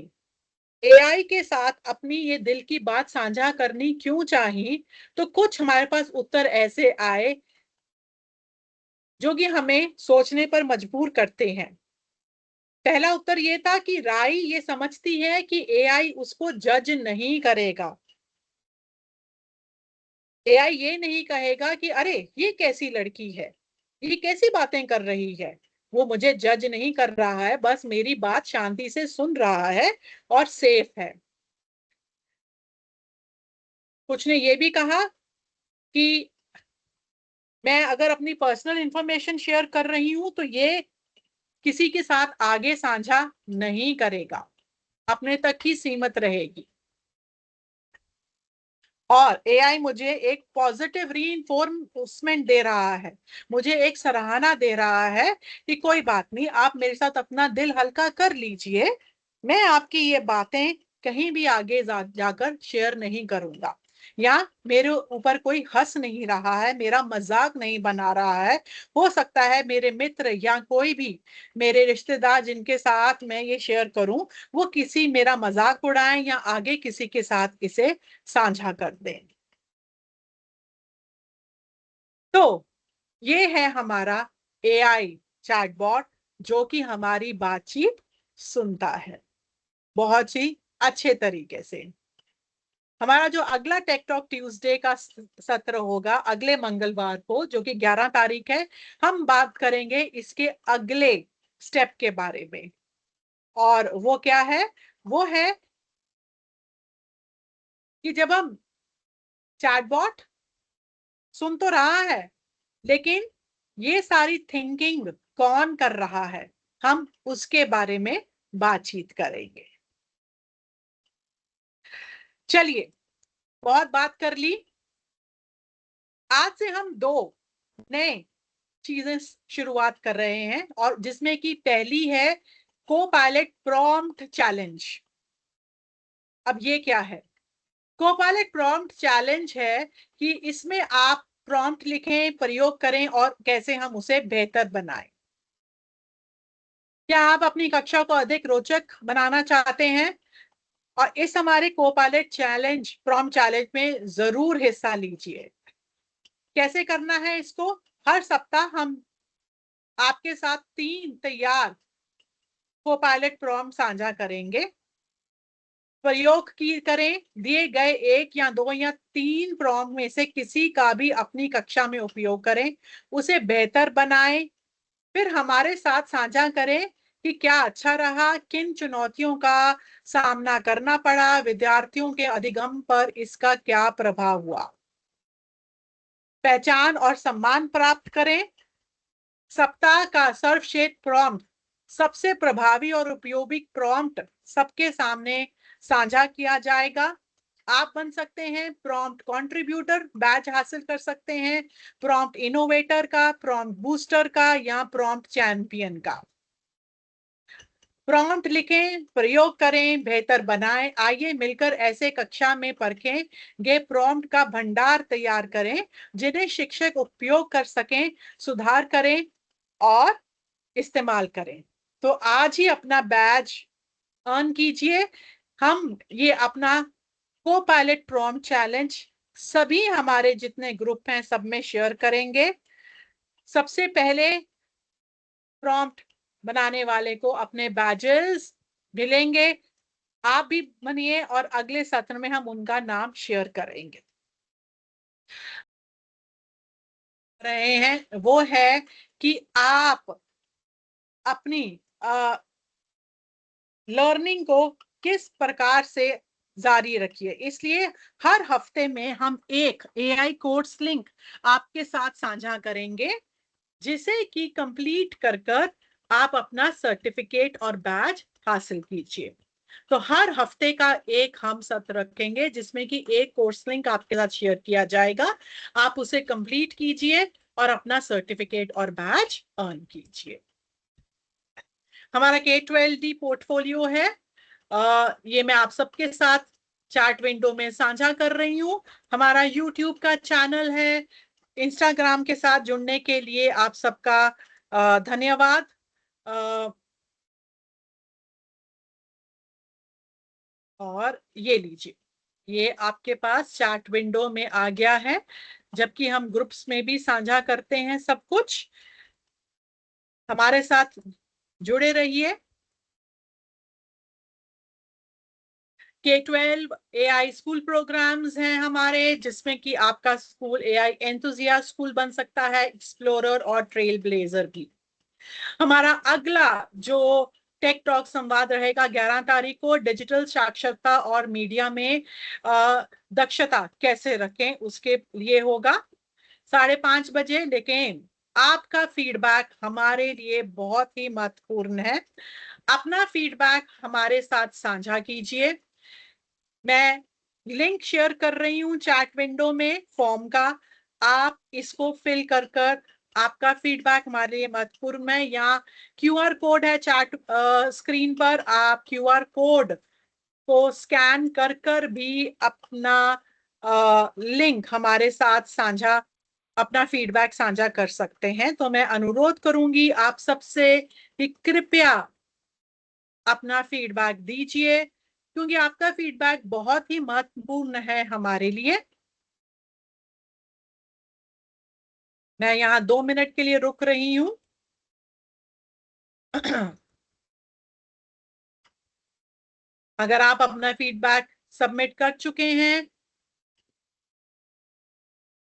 एआई के साथ अपनी ये दिल की बात साझा करनी क्यों चाहिए, तो कुछ हमारे पास उत्तर ऐसे आए जो कि हमें सोचने पर मजबूर करते हैं। पहला उत्तर ये था कि राई ये समझती है कि एआई उसको जज नहीं करेगा। एआई ये नहीं कहेगा कि अरे ये कैसी लड़की है, ये कैसी बातें कर रही है। वो मुझे जज नहीं कर रहा है, बस मेरी बात शांति से सुन रहा है और सेफ है। कुछ ने ये भी कहा कि मैं अगर अपनी पर्सनल इंफॉर्मेशन शेयर कर रही हूं तो ये किसी के साथ आगे साझा नहीं करेगा, अपने तक ही सीमित रहेगी। और एआई मुझे एक पॉजिटिव रीइंफोर्समेंट दे रहा है, मुझे एक सराहना दे रहा है कि कोई बात नहीं, आप मेरे साथ अपना दिल हल्का कर लीजिए, मैं आपकी ये बातें कहीं भी आगे जाकर शेयर नहीं करूंगा, या मेरे ऊपर कोई हंस नहीं रहा है, मेरा मजाक नहीं बना रहा है। हो सकता है मेरे मित्र या कोई भी मेरे रिश्तेदार जिनके साथ मैं ये शेयर करूं, वो किसी मेरा मजाक उड़ाएं या आगे किसी के साथ इसे साझा कर दें। तो ये है हमारा एआई चैटबॉट, जो कि हमारी बातचीत सुनता है बहुत ही अच्छे तरीके से। हमारा जो अगला टेक टॉक ट्यूसडे का सत्र होगा अगले मंगलवार को, जो कि 11 तारीख है, हम बात करेंगे इसके अगले स्टेप के बारे में। और वो क्या है? वो है कि जब हम चैटबॉट सुन तो रहा है, लेकिन ये सारी थिंकिंग कौन कर रहा है, हम उसके बारे में बातचीत करेंगे। चलिए, बहुत बात कर ली। आज से हम दो नए चीजें शुरुआत कर रहे हैं, और जिसमें कि पहली है को पायलट प्रॉम्प्ट चैलेंज। अब ये क्या है? को पायलट प्रॉम्प्ट चैलेंज है कि इसमें आप प्रॉम्प्ट लिखें, प्रयोग करें और कैसे हम उसे बेहतर बनाएं। क्या आप अपनी कक्षा को अधिक रोचक बनाना चाहते हैं? और इस हमारे को पायलट चैलेंज, प्रॉम्प्ट चैलेंज में जरूर हिस्सा लीजिए। कैसे करना है इसको? हर सप्ताह हम आपके साथ 3 तैयार को पायलट प्रॉम्प्ट साझा करेंगे। प्रयोग की करें, दिए गए 1 या 2 या 3 प्रॉम्प्ट में से किसी का भी अपनी कक्षा में उपयोग करें, उसे बेहतर बनाएं, फिर हमारे साथ साझा करें कि क्या अच्छा रहा, किन चुनौतियों का सामना करना पड़ा, विद्यार्थियों के अधिगम पर इसका क्या प्रभाव हुआ। पहचान और सम्मान प्राप्त करें। सप्ताह का सर्वश्रेष्ठ प्रॉम्प्ट, सबसे प्रभावी और उपयोगी प्रॉम्प्ट सबके सामने साझा किया जाएगा। आप बन सकते हैं प्रॉम्प्ट कंट्रीब्यूटर, बैच हासिल कर सकते हैं प्रॉम्प्ट इनोवेटर का, प्रॉम्प्ट बूस्टर का या प्रॉम्प्ट चैंपियन का। प्रॉम्प्ट लिखें, प्रयोग करें, बेहतर बनाएं। आइए मिलकर ऐसे कक्षा में परखें गे प्रॉम्प्ट का भंडार तैयार करें जिन्हें शिक्षक उपयोग कर सकें, सुधार करें और इस्तेमाल करें। तो आज ही अपना बैच अर्न कीजिए। हम ये अपना को पायलट प्रॉम्प्ट चैलेंज सभी हमारे जितने ग्रुप हैं सब में शेयर करेंगे। सबसे पहले प्रॉम्प्ट बनाने वाले को अपने बैजेस मिलेंगे, आप भी बनिए और अगले सत्र में हम उनका नाम शेयर करेंगे। रहे हैं वो है कि आप अपनी लर्निंग को किस प्रकार से जारी रखिए। इसलिए हर हफ्ते में हम एक एआई कोर्स लिंक आपके साथ साझा करेंगे, जिसे कि कंप्लीट कर कर आप अपना सर्टिफिकेट और बैज हासिल कीजिए। तो हर हफ्ते का एक हम सत्र रखेंगे जिसमें कि एक कोर्स लिंक आपके साथ शेयर किया जाएगा, आप उसे कंप्लीट कीजिए और अपना सर्टिफिकेट और बैज अर्न कीजिए। हमारा K12D पोर्टफोलियो है, ये मैं आप सबके साथ चैट विंडो में साझा कर रही हूँ। हमारा YouTube का चैनल है। इंस्टाग्राम के साथ जुड़ने के लिए आप सबका धन्यवाद। और ये लीजिए, ये आपके पास चैट विंडो में आ गया है, जबकि हम ग्रुप्स में भी साझा करते हैं सब कुछ। हमारे साथ जुड़े रहिए। K12 AI स्कूल प्रोग्राम्स हैं हमारे, जिसमें कि आपका स्कूल AI एंथुजियास्ट स्कूल बन सकता है, एक्सप्लोरर और ट्रेल ब्लेजर भी। हमारा अगला जो टेक टॉक संवाद रहेगा 11 तारीख को, डिजिटल साक्षरता और मीडिया में दक्षता कैसे रखें उसके लिए होगा 5:30 बजे। लेकिन आपका फीडबैक हमारे लिए बहुत ही महत्वपूर्ण है। अपना फीडबैक हमारे साथ साझा कीजिए। मैं लिंक शेयर कर रही हूँ चैट विंडो में फॉर्म का, आप इसको फिल कर कर आपका फीडबैक हमारे लिए महत्वपूर्ण है। यहाँ QR कोड है चैट स्क्रीन पर, आप QR कोड को स्कैन कर कर भी अपना लिंक हमारे साथ साझा, अपना फीडबैक साझा कर सकते हैं। तो मैं अनुरोध करूंगी आप सबसे कि कृपया अपना फीडबैक दीजिए, क्योंकि आपका फीडबैक बहुत ही महत्वपूर्ण है हमारे लिए। मैं यहाँ 2 मिनट के लिए रुक रही हूँ। अगर आप अपना फीडबैक सबमिट कर चुके हैं,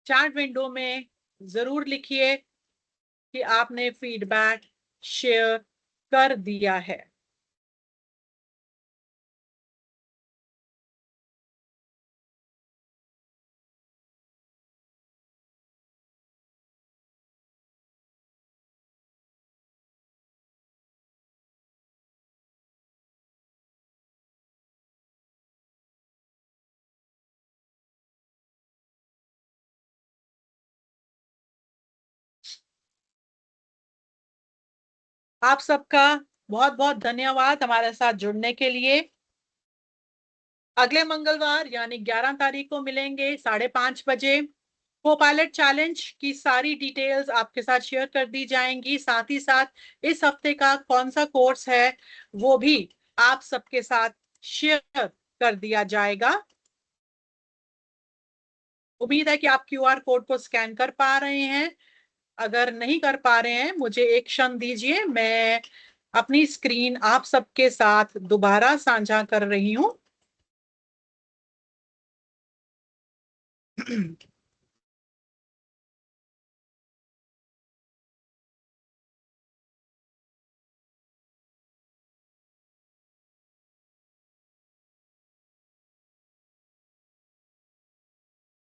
चैट विंडो में जरूर लिखिए कि आपने फीडबैक शेयर कर दिया है। आप सबका बहुत बहुत धन्यवाद हमारे साथ जुड़ने के लिए। अगले मंगलवार यानी 11 तारीख को मिलेंगे 5:30 बजे। को-पायलट चैलेंज की सारी डिटेल्स आपके साथ शेयर कर दी जाएंगी, साथ ही साथ इस हफ्ते का कौन सा कोर्स है वो भी आप सबके साथ शेयर कर दिया जाएगा। उम्मीद है कि आप QR कोड को स्कैन कर पा रहे हैं। अगर नहीं कर पा रहे हैं, मुझे एक क्षण दीजिए, मैं अपनी स्क्रीन आप सबके साथ दोबारा साझा कर रही हूं।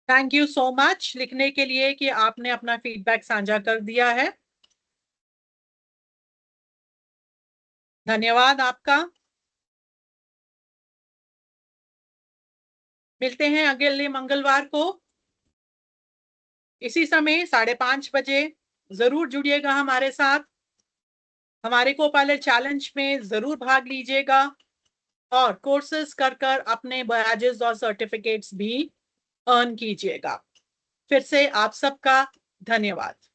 थैंक यू सो मच लिखने के लिए कि आपने अपना फीडबैक साझा कर दिया है। धन्यवाद आपका। मिलते हैं अगले मंगलवार को इसी समय 5:30 बजे। जरूर जुड़िएगा हमारे साथ, हमारे को-पायलट चैलेंज में जरूर भाग लीजिएगा और कोर्सेज कर कर अपने बैजेस और सर्टिफिकेट्स भी अर्न कीजिएगा। फिर से आप सबका धन्यवाद।